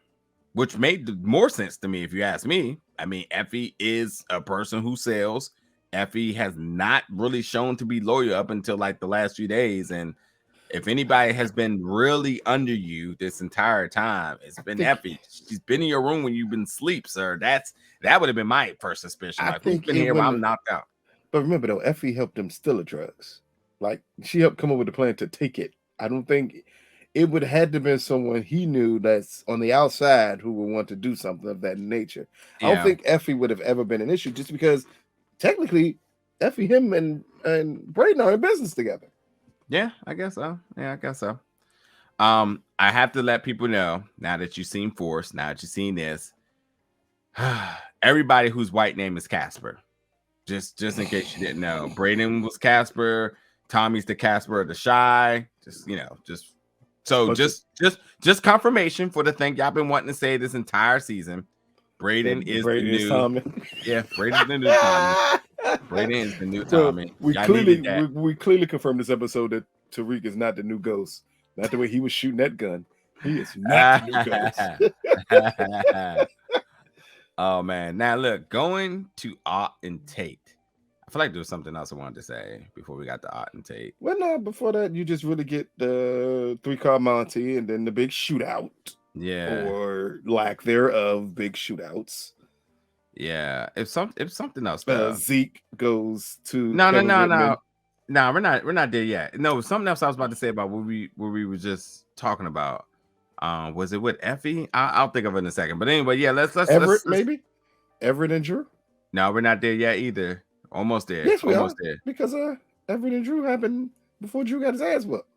which made more sense to me if you ask me. I mean, Effie is a person who sells. Effie has not really shown to be loyal up until like the last few days, and if anybody has been really under you this entire time, it's been Effie. She's been in your room when you've been asleep, sir. That would have been my first suspicion. Like, who's been here while I'm knocked out? But remember, though, Effie helped him steal the drugs. Like, she helped come up with the plan to take it. I don't think it would have had to been someone he knew that's on the outside who would want to do something of that nature. Yeah. I don't think Effie would have ever been an issue, just because technically Effie, him, and Brayden are in business together. Yeah, I guess so. I have to let people know, now that you've seen Force, now that you've seen this, everybody whose white name is Casper. Just in case you didn't know, Brayden was Casper. Tommy's the Casper of the Shy. Just confirmation for the thing y'all been wanting to say this entire season. Brayden is the new Tommy. Yeah, Brayden's the new Tommy. Brayden is the new Tommy. We clearly confirmed this episode that Tariq is not the new Ghost. Not the way he was shooting that gun. He is not the new Ghost. Oh man. Now look, going to Art and Tate. I feel like there was something else I wanted to say before we got to Art and Tate. Well, no, before that, you just really get the 3-car Monty and then the big shootout. Yeah. Or lack thereof, big shootouts. Yeah. If something else. Zeke goes to No, we're not there yet. No, something else I was about to say about what we were just talking about. Was it with Effie? I'll think of it in a second. But anyway, yeah, let's Everett, maybe Everett and Drew. No, we're not there yet either. Almost there. Yes, we almost are. There. Because Everett and Drew happened before Drew got his ass whooped.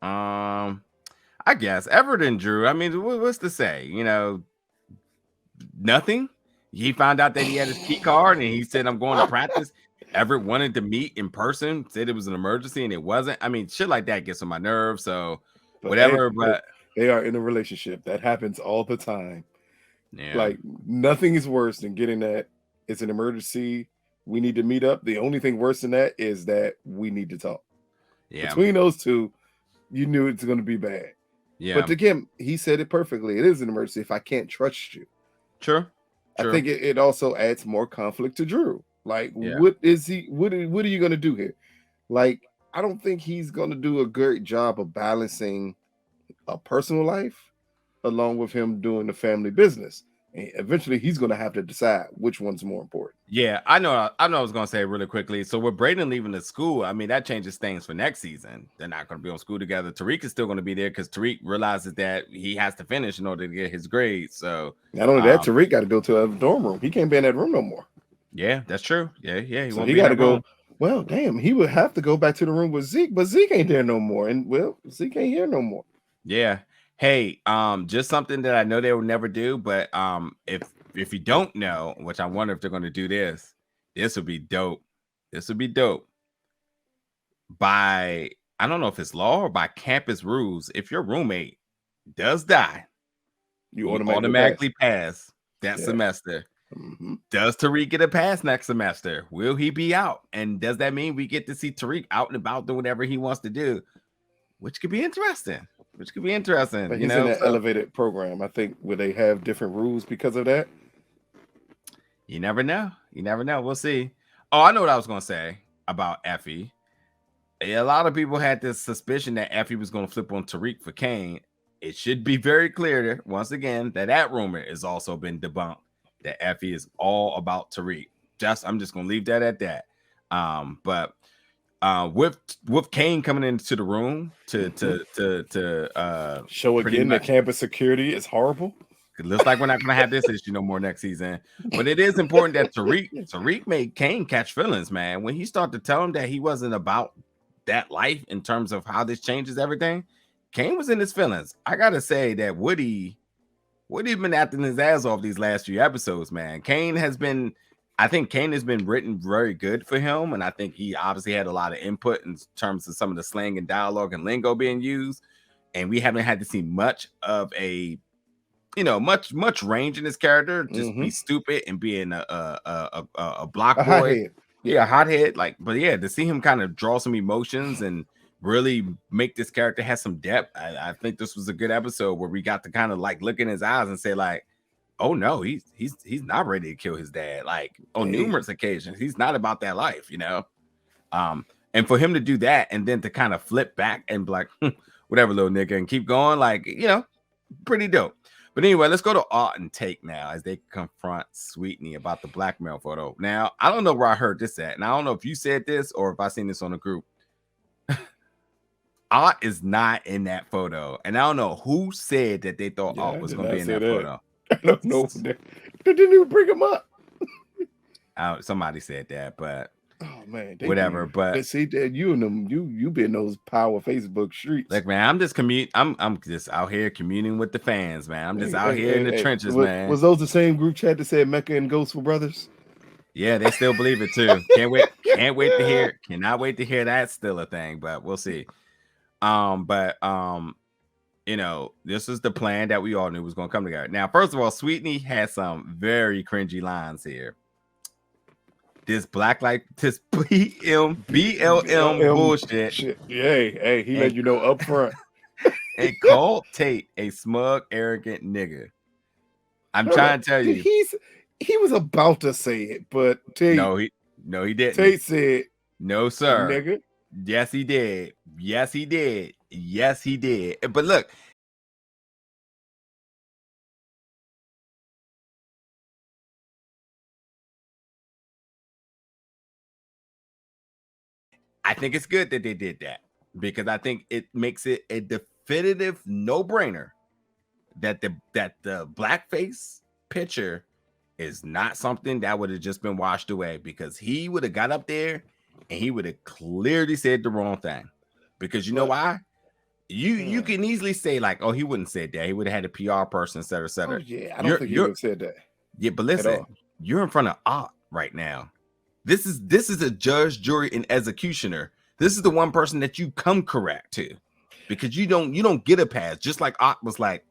I guess Everett and Drew. I mean, what's to say? Nothing. He found out that he had his key card and he said, "I'm going to practice." Everett wanted to meet in person, said it was an emergency and it wasn't. I mean, shit like that gets on my nerves. So whatever. But they are in a relationship. That happens all the time. Yeah. Like, nothing is worse than getting that it's an emergency. We need to meet up. The only thing worse than that is that we need to talk. Yeah. Between those two, you knew it's going to be bad. Yeah. But to him, he said it perfectly. It is an emergency if I can't trust you. Sure. I think it also adds more conflict to Drew. Like, what is he? What are you going to do here? Like, I don't think he's going to do a great job of balancing a personal life along with him doing the family business. And eventually, he's going to have to decide which one's more important. Yeah, I know. I was going to say really quickly. So with Brayden leaving the school, I mean, that changes things for next season. They're not going to be on school together. Tariq is still going to be there because Tariq realizes that he has to finish in order to get his grades. So not only that, Tariq got to go to a dorm room. He can't be in that room no more. Yeah, that's true. Yeah. He got to go. Well, damn, he would have to go back to the room with Zeke, but Zeke ain't there no more. And Zeke ain't here no more. Yeah. Hey, just something that I know they will never do, but if you don't know, which I wonder if they're going to do this would be dope. This would be dope. By, I don't know if it's law or by campus rules, if your roommate does die, you automatically pass that semester. Mm-hmm. Does Tariq get a pass next semester? Will he be out? And does that mean we get to see Tariq out and about doing whatever he wants to do? Which could be interesting. But he's in an elevated program. I think will they have different rules because of that? You never know. We'll see. Oh, I know what I was going to say about Effie. a lot of people had this suspicion that Effie was going to flip on Tariq for Kane. It should be very clear once again that rumor has also been debunked. That Effie is all about Tariq. I'm just going to leave that at that. But with Kane coming into the room to show again that campus security is horrible. It looks like we're not going to have this issue no more next season. But it is important that Tariq made Kane catch feelings, man. When he started to tell him that he wasn't about that life in terms of how this changes everything, Kane was in his feelings. I got to say that Woody been acting his ass off these last few episodes, man. I think Kane has been written very good for him. And I think he obviously had a lot of input in terms of some of the slang and dialogue and lingo being used. And we haven't had to see much of a much range in his character, just be stupid and being a block boy. A hothead. To see him kind of draw some emotions and really make this character have some depth. I think this was a good episode where we got to kind of like look in his eyes and say like, oh no, he's not ready to kill his dad. Like on numerous occasions, he's not about that life, and for him to do that and then to kind of flip back and be like, whatever, little nigga, and keep going, like, pretty dope. But anyway, let's go to Art and Tate now as they confront Sweetney about the blackmail photo. Now, I don't know where I heard this at, and I don't know if you said this or if I seen this on the group. Art is not in that photo, and I don't know who said that they thought Art was going to be in that photo. I don't know. They didn't even bring him up. Somebody said that, but oh man, whatever. But see that you and them, you been those power Facebook streets. Like, man, I'm just out here communing with the fans, man. I'm just out here in the trenches, man. Was those the same group chat that said Mecca and Ghost were brothers? Yeah, they still believe it too. Can't wait to hear. Cannot wait to hear that's still a thing, but we'll see. This is the plan that we all knew was going to come together. Now, first of all, Sweetney had some very cringy lines here. This this BLM bullshit. Shit. Hey, he let you know up front. And called Tate a smug, arrogant nigga. I'm trying to tell you. He was about to say it, but Tate. No, he didn't. Tate said, no, sir. Nigga. Yes, he did. Yes, he did. Yes, he did. But look. I think it's good that they did that because I think it makes it a definitive no-brainer that the blackface picture is not something that would have just been washed away, because he would have got up there and he would have clearly said the wrong thing. Because you know why? You can easily say like, oh, he wouldn't say that. He would have had a PR person, et cetera, et cetera. Oh, yeah, I don't think he would have said that. Yeah, but listen, you're in front of Art right now. This is a judge, jury, and executioner. This is the one person that you come correct to, because you don't get a pass. Just like Art was like,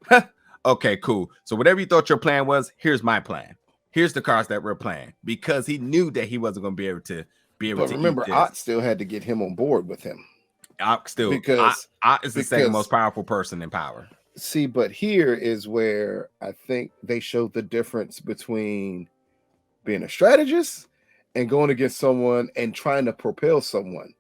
huh, okay, cool. So whatever you thought your plan was, here's my plan. Here's the cards that we're playing, because he knew that he wasn't going to be able to. But remember, Art still had to get him on board with him. Art is the second most powerful person in power. See, but here is where I think they showed the difference between being a strategist and going against someone and trying to propel someone.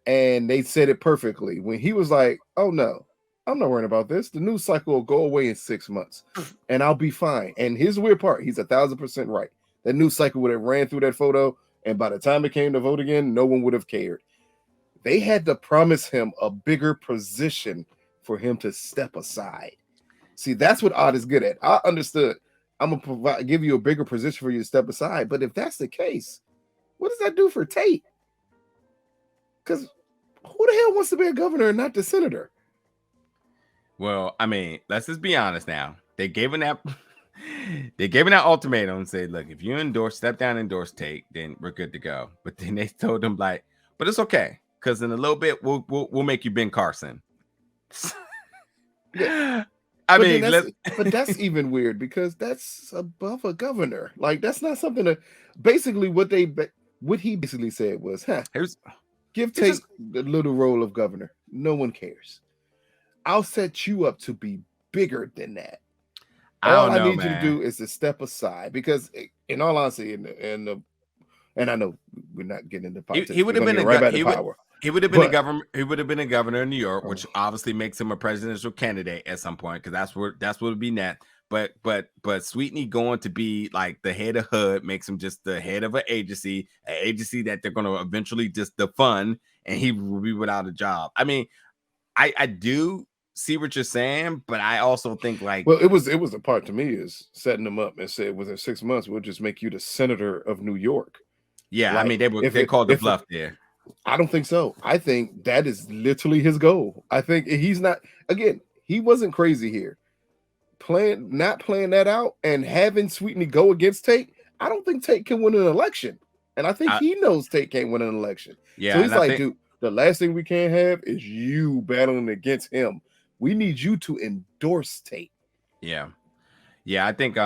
And they said it perfectly when he was like, oh no, I'm not worrying about this. The news cycle will go away in 6 months and I'll be fine. And here's the weird part. He's 1,000% right. That news cycle would have ran through that photo, and by the time it came to vote again, no one would have cared. They had to promise him a bigger position for him to step aside. See, that's what Odd is good at. I understood. I'm gonna give you a bigger position for you to step aside. But if that's the case, what does that do for Tate? Because who the hell wants to be a governor and not the senator? Well, I mean, let's just be honest now. They gave him that ultimatum and said, look, if you step down and endorse Tate, then we're good to go. But then they told him like, but it's okay, because in a little bit we'll make you Ben Carson. Yeah. But that's even weird, because that's above a governor. Like, that's not something that basically what he basically said was, give Tate the little role of governor. No one cares. I'll set you up to be bigger than that. All I need you to do is to step aside, because in all honesty, in the And I know we're not getting into politics. He would have been right back to power. He would have been a governor. He would have been a governor in New York, which obviously makes him a presidential candidate at some point, because that's what would be next. But Sweetney going to be like the head of HUD makes him just the head of an agency that they're going to eventually just defund, and he will be without a job. I mean, I do see what you're saying, but I also think like, well, it was a part to me is setting them up and said within 6 months we'll just make you the senator of New York. Yeah, like, I mean they called the bluff there. I don't think so. I think that is literally his goal. I think he's not, again, he wasn't crazy here. Not playing that out and having Sweetney go against Tate. I don't think Tate can win an election. And I think he knows Tate can't win an election. Yeah. So he's like, dude, the last thing we can't have is you battling against him. We need you to endorse Tate. Yeah. Yeah, I think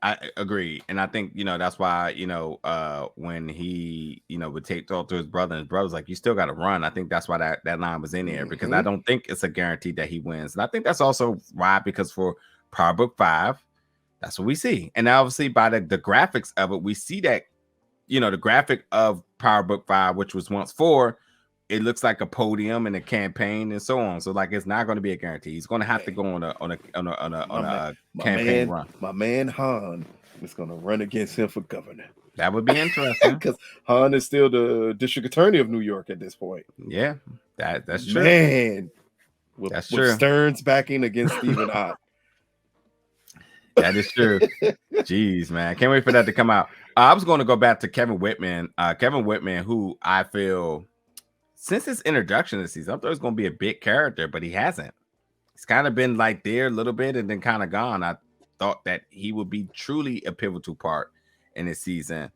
I agree. And I think, that's why, when he, would talk to his brother, and his brother's like, you still got to run. I think that's why that line was in there, because I don't think it's a guarantee that he wins. And I think that's also why, because for Power Book 5, that's what we see. And obviously by the graphics of it, we see that, the graphic of Power Book 5, which was once 4, it looks like a podium and a campaign and so on. So like, it's not going to be a guarantee. He's going to have to go on a campaign run. My man Han is going to run against him for governor. That would be interesting, because Han is still the district attorney of New York at this point. Yeah, that's true. Man, that's true. With Stern's backing against Stephen Ott. That is true. Jeez, man, can't wait for that to come out. I was going to go back to Kevin Whitman. Kevin Whitman, who I feel, since his introduction this season, I thought he was going to be a big character, but he hasn't. He's kind of been like there a little bit and then kind of gone. I thought that he would be truly a pivotal part in this season.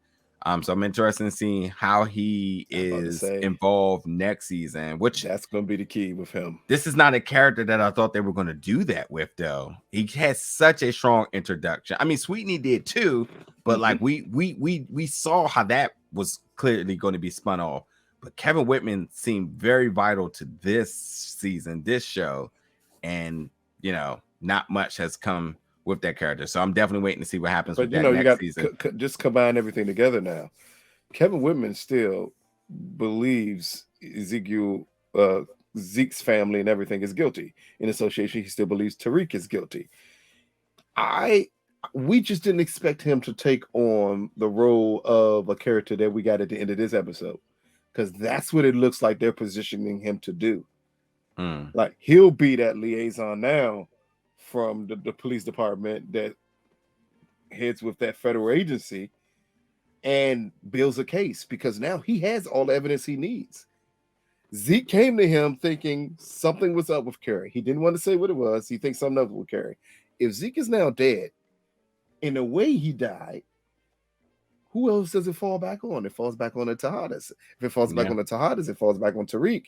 So I'm interested in seeing how he is involved next season, which that's going to be the key with him. This is not a character that I thought they were going to do that with, though. He has such a strong introduction. I mean, Sweetney did too, but like we saw how that was clearly going to be spun off. But Kevin Whitman seemed very vital to this season, this show, and not much has come with that character. So I'm definitely waiting to see what happens with that next season. Just combine everything together now. Kevin Whitman still believes Zeke's family and everything is guilty. In association, he still believes Tariq is guilty. We just didn't expect him to take on the role of a character that we got at the end of this episode, because that's what it looks like they're positioning him to do. Like, he'll be that liaison now from the police department that heads with that federal agency and builds a case, because now he has all the evidence he needs. Zeke came to him thinking something was up with Carrie. He didn't want to say what it was. He thinks something up with Carrie. If Zeke is now dead, in the way he died, who else does it fall back on? It falls back on the Tejadas. If it falls back on the Tejadas, it falls back on Tariq.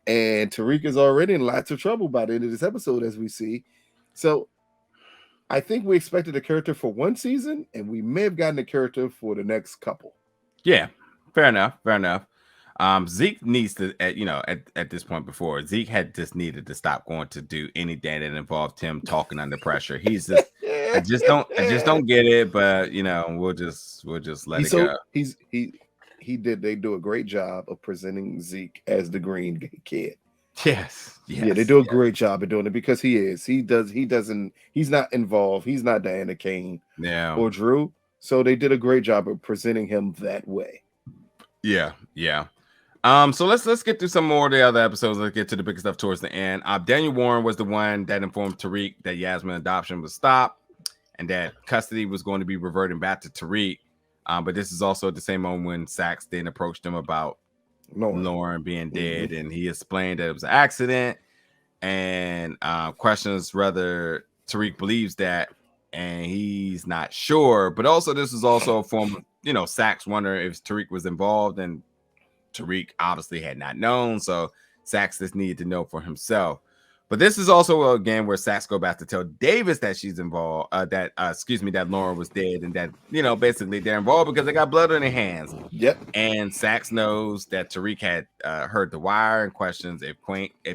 And Tariq is already in lots of trouble by the end of this episode, as we see. So I think we expected a character for one season, and we may have gotten a character for the next couple. Yeah, fair enough. Zeke needs to, at this point before, Zeke had just needed to stop going to do anything that involved him talking under pressure. He's just, I just don't get it, but we'll just let it go. They do a great job of presenting Zeke as the green kid. Yes. Yeah, they do a great job of doing it, because he's not involved. He's not Diana Kane or Drew. So they did a great job of presenting him that way. Yeah. So let's get through some more of the other episodes. Let's get to the big stuff towards the end. Daniel Warren was the one that informed Tariq that Yasmin adoption was stopped and that custody was going to be reverting back to Tariq. But this is also at the same moment when Sax then approached him about Lauren being dead, and he explained that it was an accident and questions whether Tariq believes that, and he's not sure. But also, this is also a form of Sax wondering if Tariq was involved, and Tariq obviously had not known, so Sax just needed to know for himself. But this is also again where Sax go back to tell Davis that she's involved, that Lauren was dead, and that basically they're involved because they got blood on their hands. Yep. And Sax knows that Tariq had heard the wire and questions if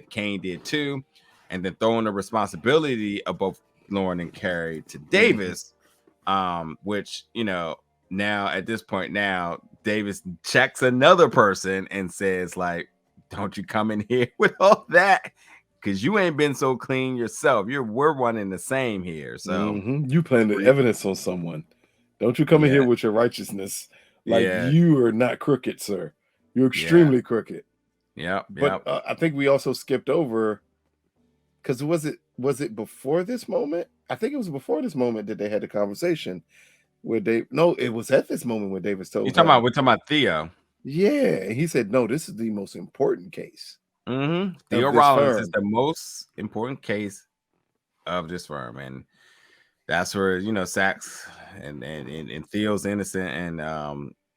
Kane did too, and then throwing the responsibility of both Lauren and Carrie to Davis, which now at this point Davis checks another person and says, like, don't you come in here with all that, because you ain't been so clean yourself. We're one and the same here. So you planted evidence on someone. Don't you come in here with your righteousness. Like, you are not crooked, sir. You're extremely crooked. Yeah. But I think we also skipped over, because was it before this moment? I think it was before this moment that they had the conversation where it was at this moment when Davis told we're talking about Theo. Yeah, he said, no, this is the most important case. Theo Rollins is the most important case of this firm, and that's where Sax and Theo's innocent,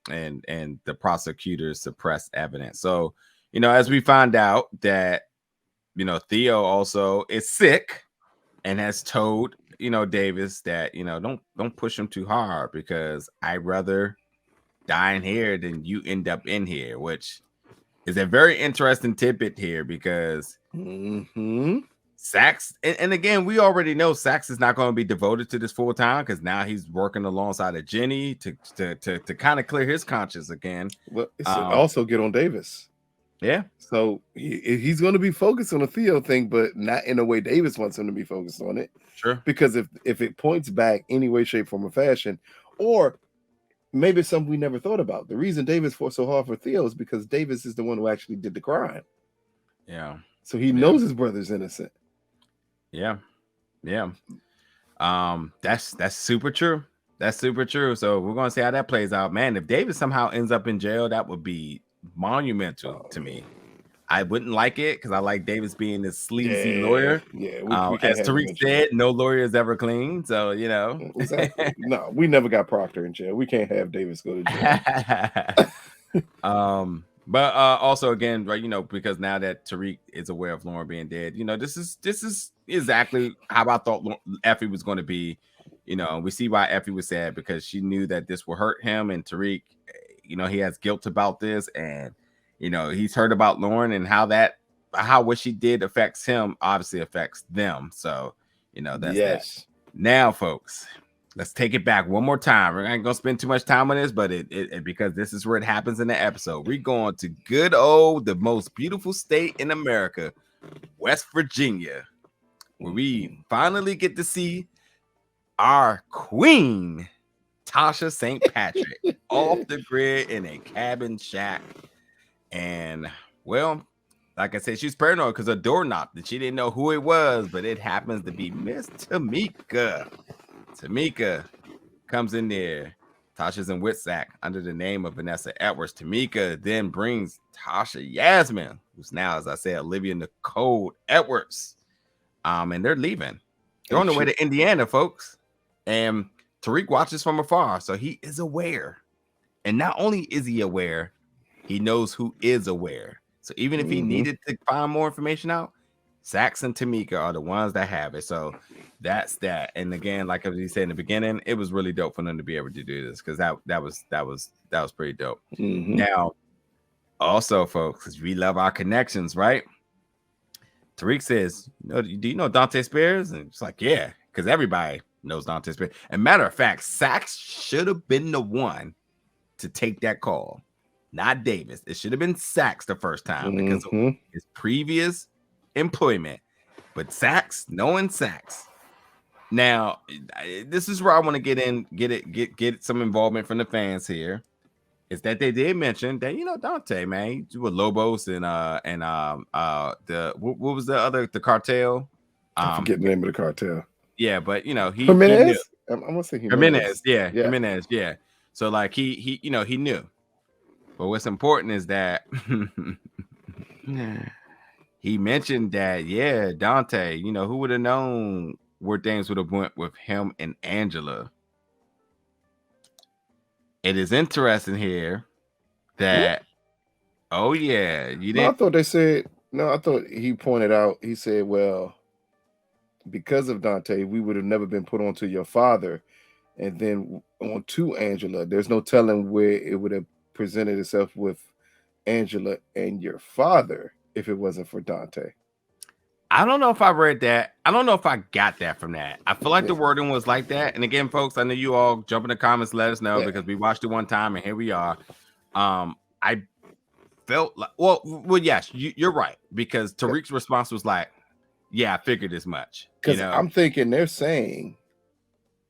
and the prosecutors suppressed evidence. So as we find out that Theo also is sick and has told Davis that don't push him too hard, because I'd rather die in here than you end up in here, which is a very interesting tidbit here, because Sax, and again, we already know Sax is not going to be devoted to this full time, because now he's working alongside of Jenny to kind of clear his conscience again. Well, it's also get on Davis. Yeah. So he's going to be focused on the Theo thing, but not in a way Davis wants him to be focused on it. Sure. Because if it points back any way, shape, form, or fashion, or maybe it's something we never thought about. The reason Davis fought so hard for Theo is because Davis is the one who actually did the crime. Yeah. So he knows his brother's innocent. Yeah. That's super true. That's super true. So we're gonna see how that plays out, man. If Davis somehow ends up in jail, that would be monumental to me. I wouldn't like it, because I like Davis being this sleazy lawyer. Yeah, as Tariq said, no lawyer is ever clean. So exactly. No, we never got Proctor in jail. We can't have Davis go to jail. But also again, right, because now that Tariq is aware of Lauren being dead, this is exactly how I thought Effie was going to be. We see why Effie was sad, because she knew that this will hurt him, and Tariq, he has guilt about this, and he's heard about Lauren and how what she did affects him, obviously affects them. So that's that. Now, folks, let's take it back one more time. We're not gonna spend too much time on this, but it because this is where it happens in the episode. We're going to good old, the most beautiful state in America, West Virginia, where we finally get to see our queen, Tasha St. Patrick, off the grid in a cabin shack. And well, like I said, she's paranoid because her door knocked and she didn't know who it was, but it happens to be Miss Tamika. Tamika comes in there. Tasha's in Whitsack under the name of Vanessa Edwards. Tamika then brings Tasha Yasmin, who's now, as I said, Olivia Nicole Edwards. And they're leaving. They're on the way to Indiana, folks. And Tariq watches from afar, so he is aware. And not only is he aware, he knows who is aware. So even if he needed to find more information out, Sax and Tamika are the ones that have it. So that's that. And again, like he said in the beginning, it was really dope for them to be able to do this, because that was pretty dope. Now, also, folks, we love our connections, right? Tariq says, do you know Dante Spears? And it's like, yeah, because everybody knows Dante Spears. And matter of fact, Sax should have been the one to take that call, not Davis. It should have been Sax the first time because of his previous employment. But Sax, knowing Sax. Now, this is where I want to get some involvement from the fans here. Is that they did mention that Dante, man, he was Lobos and the what was the cartel? I forget the name of the cartel. Yeah, but he Jimenez. I'm gonna say Jimenez. Yeah, Jimenez. Yeah. So like he knew. But what's important is that he mentioned that Dante. Who would have known where things would have went with him and Angela. It is interesting here that, you didn't. I thought they said, I thought he pointed out, he said, well, because of Dante, we would have never been put on to your father and then on to Angela. There's no telling where it would have presented itself with Angela and your father if it wasn't for Dante. I don't know if I read that. I don't know if I got that from that. I feel like the wording was like that. And again, folks, I know you all jump in the comments, let us know because we watched it one time and here we are. I felt like, well, yes, you're right, because Tariq's response was like, yeah, I figured as much. Because I'm thinking they're saying,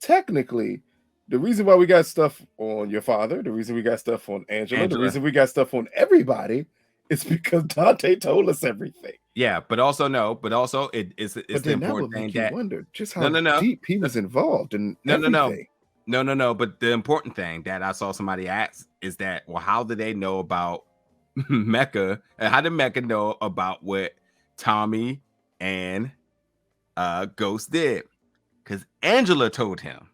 technically, the reason why we got stuff on your father, the reason we got stuff on Angela, the reason we got stuff on everybody, is because Dante told us everything. Yeah, but also it's the important thing that wonder just how deep he was involved in everything. No. But the important thing that I saw somebody ask is that, well, how did they know about Mecca? And how did Mecca know about what Tommy and Ghost did? Because Angela told him.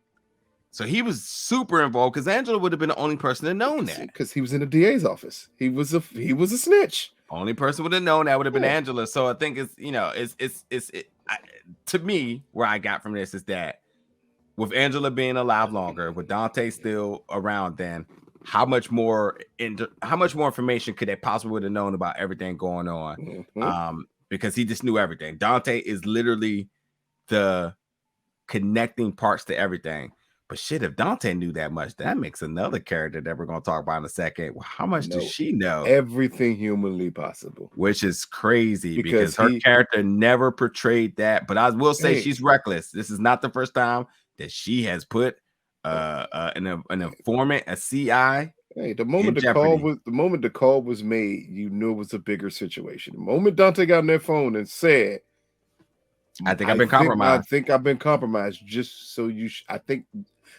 So he was super involved, because Angela would have been the only person to know that. Because he was in the DA's office. He was a snitch. Only person would have known that would have been Angela. So I think it's to me, where I got from this is that with Angela being alive longer, with Dante still around, then how much more information could they possibly have known about everything going on? Because he just knew everything. Dante is literally the connecting parts to everything. But shit, if Dante knew that much, that makes another character that we're going to talk about in a second. Well, how much does she know? Everything humanly possible. Which is crazy, because her character never portrayed that. But I will say she's reckless. This is not the first time that she has put an informant, a CI. Hey, the moment the call was made, you knew it was a bigger situation. The moment Dante got on their phone and said, I think I've been compromised. I think I've been compromised, just so you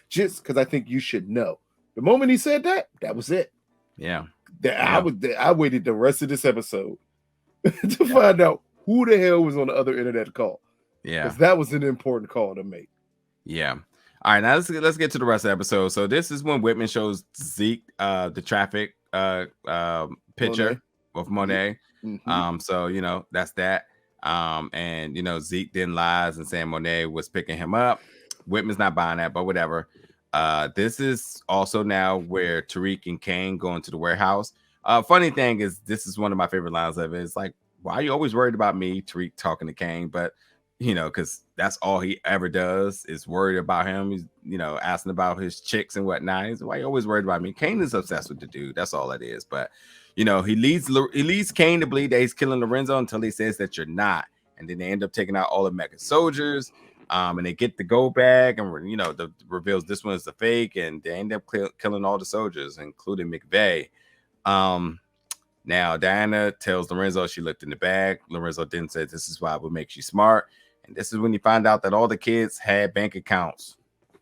just because I think you should know. The moment he said that, that was it. Yeah. I waited the rest of this episode to find out who the hell was on the other internet call. Yeah. Because that was an important call to make. Yeah. All right, now let's get to the rest of the episode. So this is when Whitman shows Zeke the traffic picture of Monet. So that's that. And Zeke then lies and saying Monet was picking him up. Whitman's not buying that, but whatever. This is also now where Tariq and Kane go into the warehouse. Funny thing is, this is one of my favorite lines of it. It's like, why are you always worried about me? Tariq talking to Kane, but because that's all he ever does is worried about him. He's asking about his chicks and whatnot. He's, why are you always worried about me? Kane is obsessed with the dude. That's all it is. But he leads Kane to believe that he's killing Lorenzo until he says that you're not. And then they end up taking out all the Mecca soldiers. And they get the gold bag, and the reveals this one is the fake, and they end up killing all the soldiers, including McVeigh. Now Diana tells Lorenzo she looked in the bag. Lorenzo then said, "This is why it would make you smart." And this is when you find out that all the kids had bank accounts,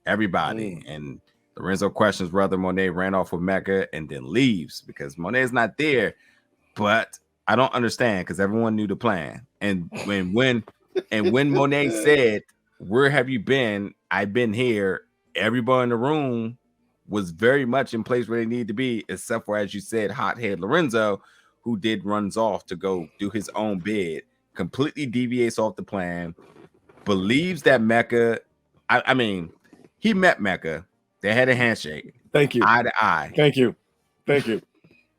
everybody. And Lorenzo questions whether Monet ran off with Mecca and then leaves because Monet's not there. But I don't understand, because everyone knew the plan. And when Monet said, "Where have you been? I've been here," everybody in the room was very much in place where they need to be, except for, as you said, hothead Lorenzo, who runs off to go do his own bid, completely deviates off the plan, believes that Mecca, I mean, he met Mecca. They had a handshake. Thank you. Eye to eye. Thank you.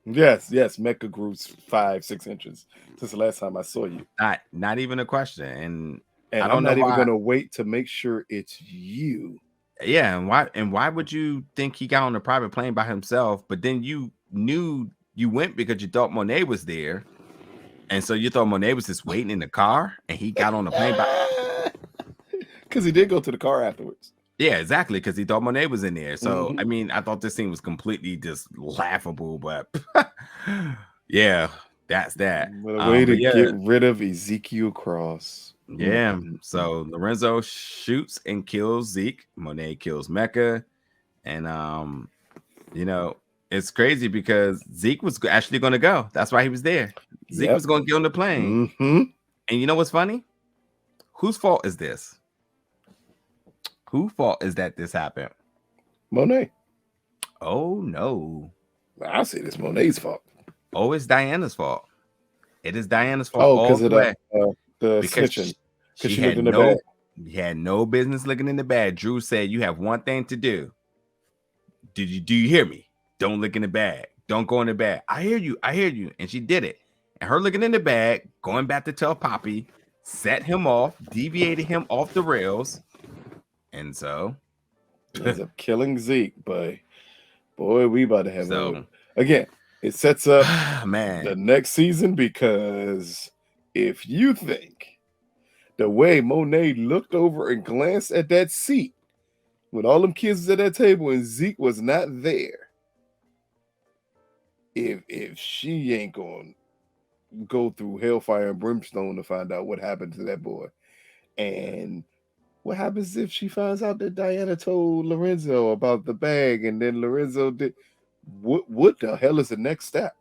Yes. Mecca grew 5-6 inches since the last time I saw you. Not even a question. And I'm not even going to wait to make sure it's you. Yeah, and why would you think he got on a private plane by himself? But then you knew you went because you thought Monet was there, and so you thought Monet was just waiting in the car, and he got on the plane because he did go to the car afterwards. Yeah, exactly, because he thought Monet was in there. So I mean, I thought this scene was completely just laughable, but yeah, that's that. What a way to get rid of Ezekiel Cross. Yeah, so Lorenzo shoots and kills Zeke. Monet kills Mecca, and it's crazy because Zeke was actually going to go. That's why he was there. Zeke was going to get on the plane. And you know what's funny? Whose fault is this? Whose fault is that this happened? Monet. Oh no! I say it's Monet's fault. Oh, it's Diana's fault. It is Diana's fault. Oh, because of the snitching. Because she looked in the bag. He had no business looking in the bag. Drew said, "You have one thing to do. Do you hear me? Don't look in the bag. Don't go in the bag. I hear you. And she did it. And her looking in the bag, going back to tell Poppy, set him off, deviated him off the rails. And so ends up killing Zeke, boy, we about to have again. It sets up man the next season, because if you think the way Monet looked over and glanced at that seat when all them kids was at that table and Zeke was not there, if she ain't going to go through hellfire and brimstone to find out what happened to that boy. And what happens if she finds out that Diana told Lorenzo about the bag, and then Lorenzo did? What the hell is the next step?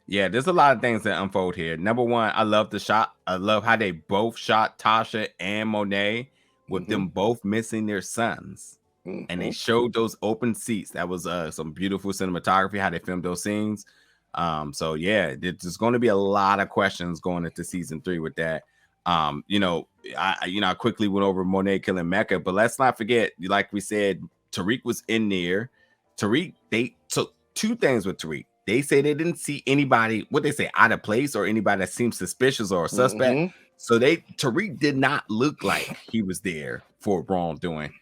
Yeah, there's a lot of things that unfold here. Number one, I love the shot. I love how they both shot Tasha and Monet with them both missing their sons. And they showed those open seats. That was some beautiful cinematography, how they filmed those scenes. So yeah, there's going to be a lot of questions going into season 3 with that. I quickly went over Monet killing Mecca, but let's not forget, like we said, Tariq was in there. Tariq, they took 2 things with Tariq. They say they didn't see anybody, what they say, out of place or anybody that seems suspicious or a suspect. So Tariq did not look like he was there for wrongdoing.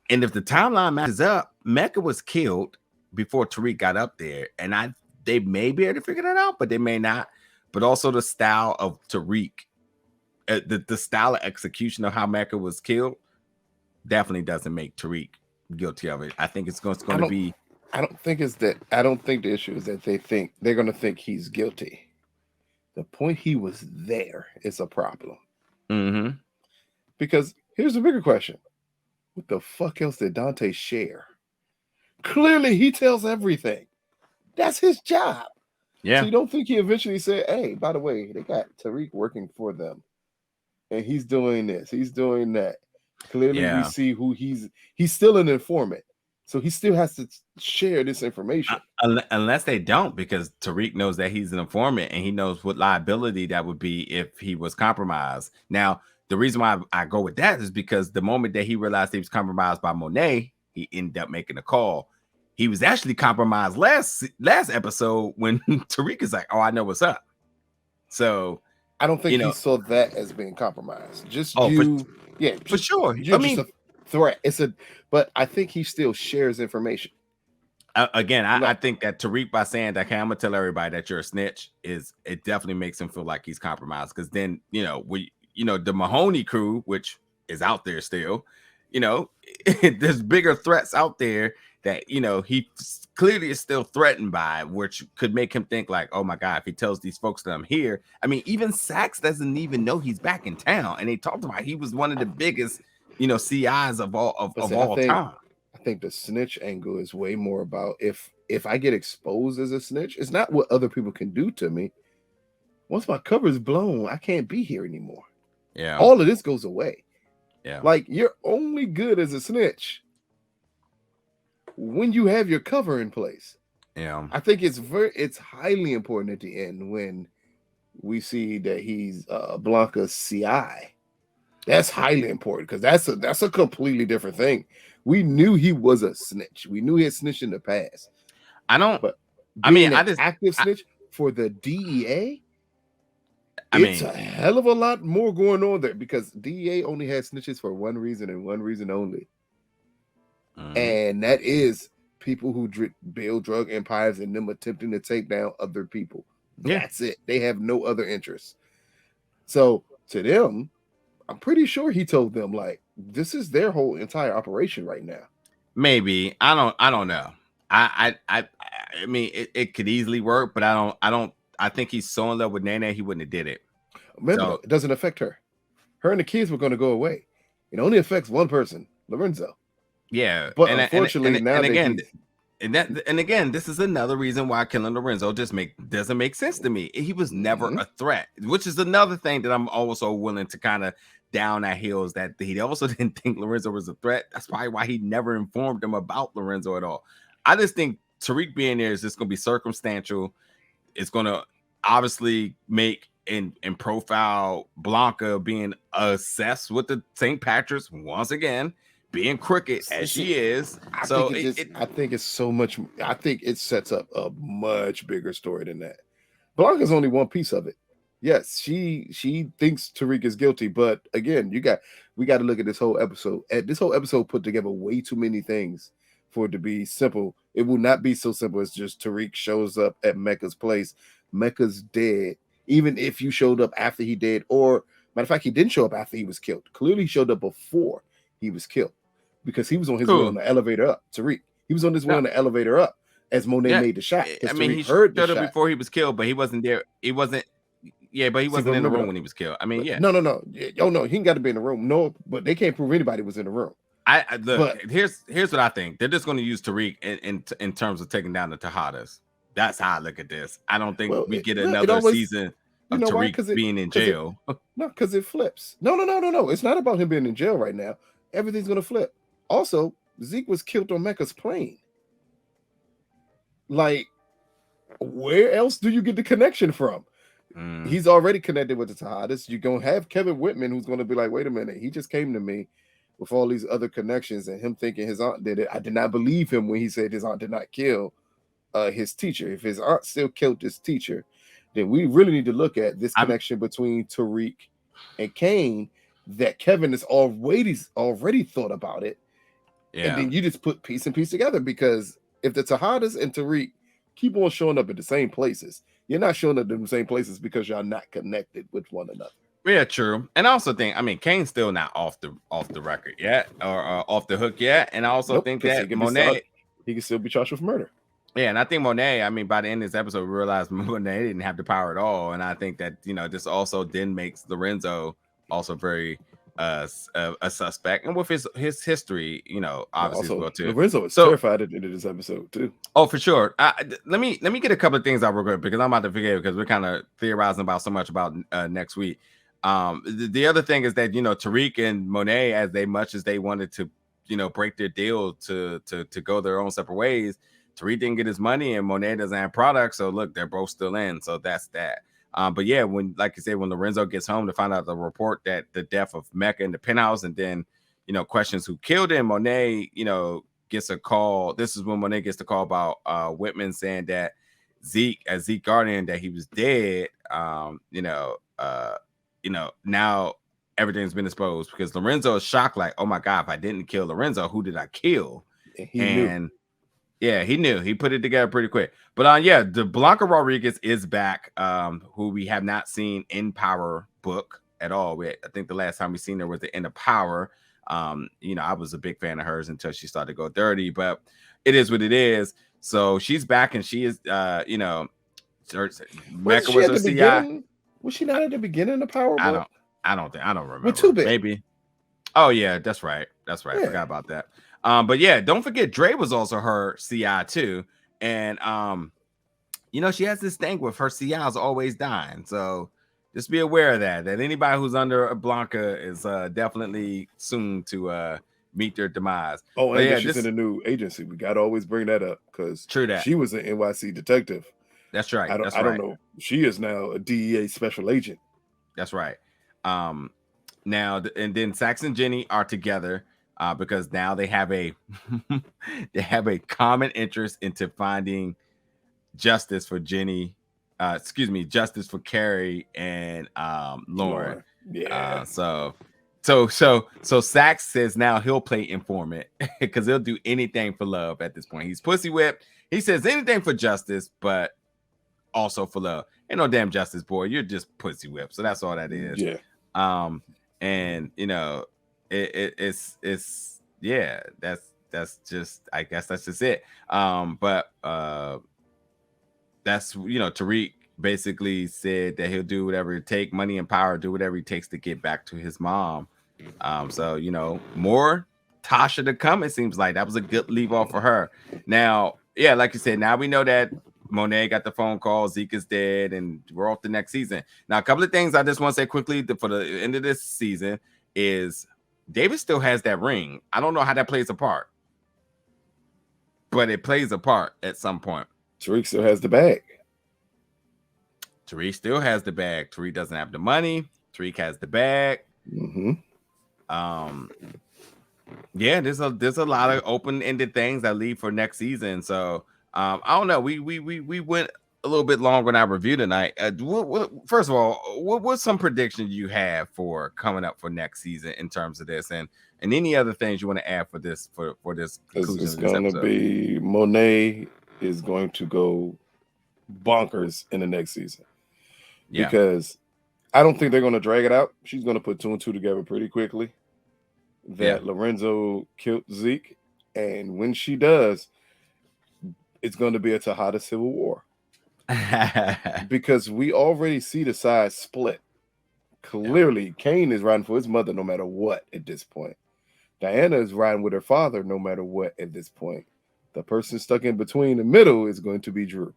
And if the timeline matches up, Mecca was killed before Tariq got up there. And they may be able to figure that out, but they may not. But also the style of Tariq, the style of execution of how Mecca was killed definitely doesn't make Tariq guilty of it. I think it's going to be. I don't think the issue is that they're going to think he's guilty. The point he was there is a problem. Because here's the bigger question. What the fuck else did Dante share? Clearly, he tells everything. That's his job. Yeah. So you don't think he eventually said, hey, by the way, they got Tariq working for them. And he's doing this. He's doing that. Clearly, we see who he's still an informant. So he still has to share this information. Unless they don't, because Tariq knows that he's an informant and he knows what liability that would be if he was compromised. Now, the reason why I go with that is because the moment that he realized he was compromised by Monet, he ended up making a call. He was actually compromised last episode when Tariq is like, oh, I know what's up. So I don't think he saw that as being compromised. For sure. I mean, just a threat. But I think he still shares information. I think that Tariq, by saying that, okay, I'm gonna tell everybody that you're a snitch, it definitely makes him feel like he's compromised. Because then, the Mahoney crew, which is out there still, there's bigger threats out there that he clearly is still threatened by, which could make him think like, oh my God, if he tells these folks that I'm here. I mean, even Sax doesn't even know he's back in town, and they talked about he was one of the biggest CIs of all time. I think the snitch angle is way more about if I get exposed as a snitch, it's not what other people can do to me. Once my cover is blown, I can't be here anymore. Yeah, all of this goes away. Yeah, like you're only good as a snitch when you have your cover in place. Yeah, I think it's highly important at the end when we see that he's Blanca's CI. That's highly important because that's a completely different thing. We knew he was a snitch. We knew he had snitched in the past. Active snitch for the DEA. It's a hell of a lot more going on there because DEA only has snitches for one reason and one reason only, and that is people who build drug empires and them attempting to take down other people. That's it. They have no other interests. So to them, I'm pretty sure he told them like this is their whole entire operation right now. Maybe I don't know. I mean it could easily work, but I think he's so in love with Nene he wouldn't have did it. Remember, it doesn't affect her. Her and the kids were going to go away. It only affects one person, Lorenzo. Yeah, but unfortunately again, this is another reason why killing Lorenzo doesn't make sense to me. He was never a threat, which is another thing that I'm also willing to kind of down that hill is that he also didn't think Lorenzo was a threat. That's probably why he never informed him about Lorenzo at all. I just think Tariq being there is just going to be circumstantial. It's going to obviously make and profile Blanca being obsessed with the St. Patrick's once again, being crooked as she is. I think it's so much. I think it sets up a much bigger story than that. Blanca's only one piece of it. Yes, she thinks Tariq is guilty, but again, we got to look at this whole episode. This whole episode put together way too many things for it to be simple. It will not be so simple as just Tariq shows up at Mecca's place. Mecca's dead. Even if you showed up after he dead, or matter of fact, he didn't show up after he was killed. Clearly, he showed up before he was killed because he was on his way on the elevator up. Tariq, he was on his way on the elevator up as Monet made the shot. I mean, he showed up before he was killed, but he wasn't there. He wasn't. Yeah, but he wasn't in the room when he was killed. I mean, yeah. No. Oh no, he ain't got to be in the room. No, but they can't prove anybody was in the room. I look. But here's what I think. They're just going to use Tariq in terms of taking down the Tejadas. That's how I look at this. I don't think we get another season of Tariq being in jail. No, because it flips. No. It's not about him being in jail right now. Everything's going to flip. Also, Zeke was killed on Mecca's plane. Like, where else do you get the connection from? He's already connected with the Tejadas. You're going to have Kevin Whitman, who's going to be like, wait a minute, he just came to me with all these other connections, and him thinking his aunt did it. I did not believe him when he said his aunt did not kill his teacher. If his aunt still killed his teacher, then we really need to look at this connection between Tariq and Kane that Kevin has already thought about it. Yeah. And then you just put piece and piece together, because if the Tejadas and Tariq keep on showing up at the same places, you're not showing up in the same places because y'all not connected with one another. Yeah, true. And I also think, I mean, Kane's still not off the record yet, or off the hook yet. And I also think that Monet, he can still be charged with murder. Yeah, and I think Monet, I mean, by the end of this episode, we realized Monet didn't have the power at all. And I think that, this also then makes Lorenzo also very a suspect, and with his history, obviously also, as well too. Lorenzo is terrified at the end of this episode too. Oh, for sure. Let me get a couple of things out real quick, because I'm about to forget, because we're kind of theorizing about so much about next week. The other thing is that Tariq and Monet, as much as they wanted to break their deal to go their own separate ways, Tariq didn't get his money and Monet doesn't have products, so look, they're both still in. So that's that. But yeah, when, like you said, when Lorenzo gets home to find out the report that the death of Mecca in the penthouse, and then questions who killed him, Monet gets a call. This is when Monet gets the call about Whitman saying that Zeke Guardian, that he was dead. Now everything's been exposed, because Lorenzo is shocked, like, oh my God, if I didn't kill Lorenzo, who did I kill? Yeah, he knew. He put it together pretty quick. But the Blanca Rodriguez is back, who we have not seen in Power book at all. I think the last time we seen her was the end of Power. I was a big fan of hers until she started to go dirty, but it is what it is. So she's back, and she is, Mecca was her CI. Was she not at the beginning of Power book? I don't remember. Too big. Maybe. Oh yeah, that's right. Yeah. I forgot about that. But yeah, don't forget Dre was also her CI too. And she has this thing with her CIs always dying. So just be aware of that anybody who's under a Blanca is definitely soon to meet their demise. Oh, and yeah, she's in a new agency. We gotta always bring that up, because she was an NYC detective. That's right. I don't know. She is now a DEA special agent. That's right. Now, and then Sax and Jenny are together because now they have a common interest into finding justice for Jenny. Justice for Carrie and Lauren. Yeah. So Sax says now he'll play informant, because he'll do anything for love at this point. He's pussy whipped. He says anything for justice, but also for love. Ain't no damn justice, boy. You're just pussy whipped. So that's all that is. Yeah. And it's yeah, that's just, I guess that's just it. But that's, Tariq basically said that he'll do whatever it takes, money and power, do whatever it takes to get back to his mom. So more Tasha to come. It seems like that was a good leave off for her. Now, yeah, like you said, now we know that Monet got the phone call, Zeke is dead, and we're off the next season. Now, a couple of things I just want to say quickly for the end of this season is David still has that ring. I don't know how that plays a part, but it plays a part at some point. Tariq still has the bag. Tariq still has the bag. Tariq doesn't have the money. Tariq has the bag. Mm-hmm. Yeah, there's a lot of open-ended things that lead for next season. So I don't know. We went a little bit longer on our review tonight. First of all, what's some predictions you have for coming up for next season in terms of this, and any other things you want to add for this conclusion? It's going to be Monet is going to go bonkers in the next season. Yeah. Because I don't think they're going to drag it out. She's going to put 2 and 2 together pretty quickly. That Lorenzo killed Zeke, and when she does, it's going to be a Tejada civil war. Because we already see the sides split. Clearly, Kane is riding for his mother no matter what at this point. Diana is riding with her father no matter what at this point. The person stuck in between the middle is going to be Drew.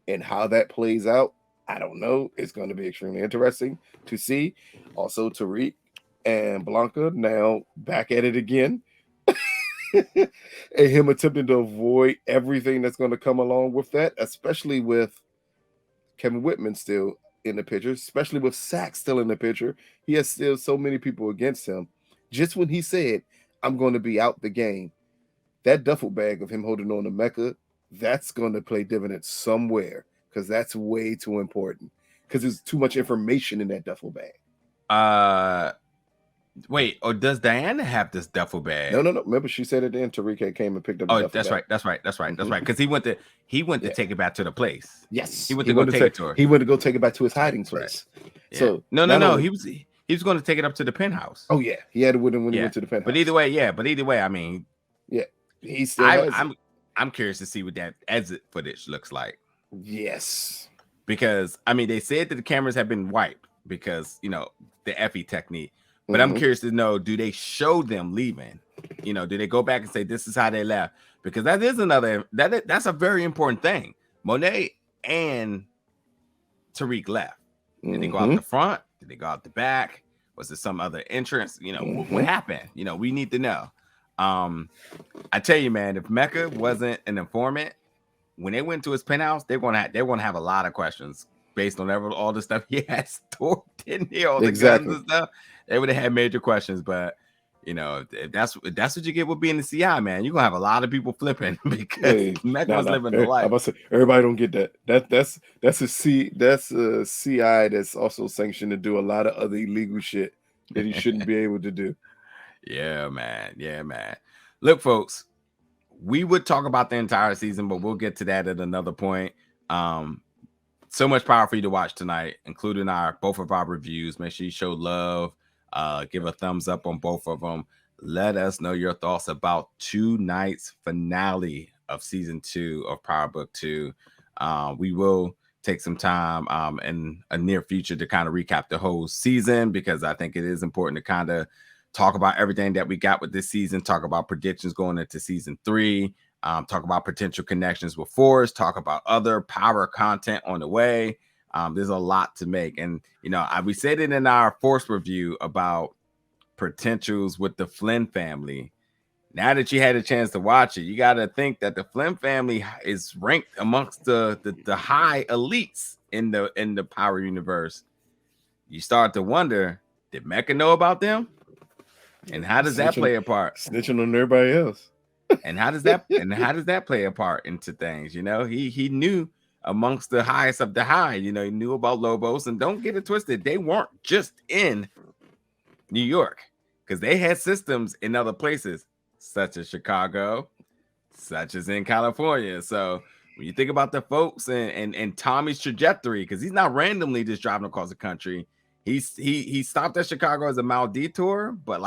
And how that plays out, I don't know. It's going to be extremely interesting to see. Also, Tariq and Blanca now back at it again. And him attempting to avoid everything that's going to come along with that, especially with Kevin Whitman still in the picture, especially with Sax still in the picture. He has still so many people against him. Just when he said, I'm going to be out the game, that duffel bag of him holding on to Mecca, that's going to play dividends somewhere, because that's way too important, because there's too much information in that duffel bag. Wait, or does Diana have this duffel bag? No. Remember, she said at the end, Tariq came and picked up. Oh, that's right. That's right. Because he went to take it back to the place. Yes, he went to go take it to her. He went to go take it back to his hiding place. Right. Yeah. So no. He was going to take it up to the penthouse. Oh yeah, he had it with him when he went to the penthouse. But either way, I mean, he still. I'm curious to see what that exit footage looks like. Yes, because I mean, they said that the cameras have been wiped because the Effie technique. But I'm curious to know, do they show them leaving? Do they go back and say this is how they left? Because that is that's a very important thing. Monet and Tariq left. Did they go out the front? Did they go out the back? Was there some other entrance? What happened? We need to know. I tell you, man, if Mecca wasn't an informant, when they went to his penthouse, they're gonna have a lot of questions based on all the stuff he had stored in there, all the guns and stuff. They would have had major questions, but if that's what you get with being the CI, man. You're gonna have a lot of people flipping because Mecca was living the life. I'm about to say, everybody don't get that. That's a CI that's also sanctioned to do a lot of other illegal shit that he shouldn't be able to do. Yeah, man. Look, folks, we would talk about the entire season, but we'll get to that at another point. So much power for you to watch tonight, including both of our reviews. Make sure you show love. Give a thumbs up on both of them. Let us know your thoughts about tonight's finale of season 2 of Power Book 2. We will take some time in a near future to kind of recap the whole season, because I think it is important to kind of talk about everything that we got with this season, talk about predictions going into season 3, talk about potential connections with Force, talk about other power content on the way. There's a lot to make. And, we said it in our Force review about potentials with the Flynn family. Now that you had a chance to watch it, you got to think that the Flynn family is ranked amongst the high elites in the power universe. You start to wonder, did Mecca know about them? And how does that play a part? Snitching on everybody else. And how does that play a part into things? He knew amongst the highest of the high. He knew about Lobos, and don't get it twisted. They weren't just in New York, because they had systems in other places, such as Chicago, such as in California. So when you think about the folks and Tommy's trajectory, because he's not randomly just driving across the country. He stopped at Chicago as a mild detour, but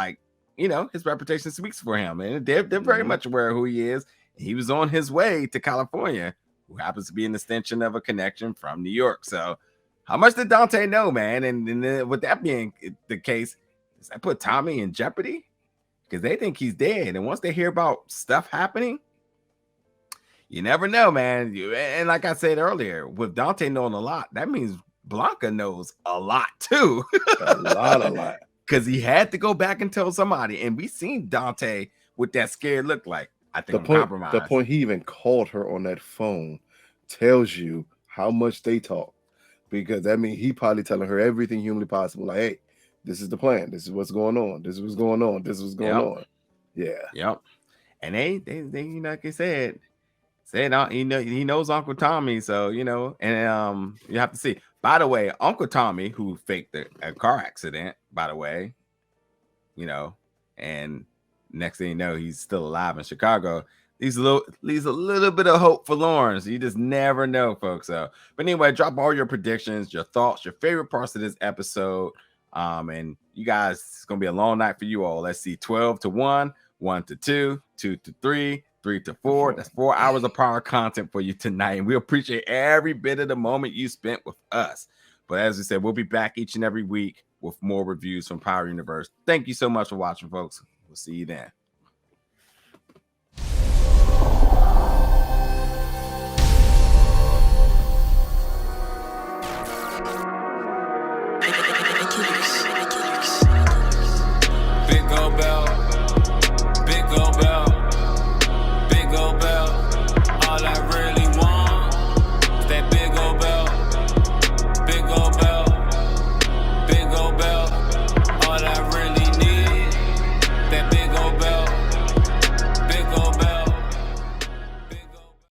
his reputation speaks for him, and they're very much aware of who he is. He was on his way to California, who happens to be an extension of a connection from New York. So how much did Dante know, man? And with that being the case, does that put Tommy in jeopardy? Because they think he's dead. And once they hear about stuff happening, you never know, man. And like I said earlier, with Dante knowing a lot, that means Blanca knows a lot too. a lot. Because he had to go back and tell somebody. And we seen Dante with that scared look like, I think the point he even called her on that phone tells you how much they talk. Because that means he probably telling her everything humanly possible. Like, hey, this is the plan. This is what's going on. This is what's going on. This is what's going on. Yeah. Yep. And they like I said, Say it, he knows Uncle Tommy, so and you have to see. By the way, Uncle Tommy, who faked a car accident, by the way, and next thing you know, he's still alive in Chicago. Leaves a little bit of hope for Lawrence. You just never know, folks. So, but anyway, drop all your predictions, your thoughts, your favorite parts of this episode. And you guys, it's gonna be a long night for you all. Let's see, 12 to 1, 1 to 2, 2 to 3, 3 to 4. That's 4 hours of power content for you tonight. And we appreciate every bit of the moment you spent with us. But as we said, we'll be back each and every week with more reviews from Power Universe. Thank you so much for watching, folks. We'll see you then.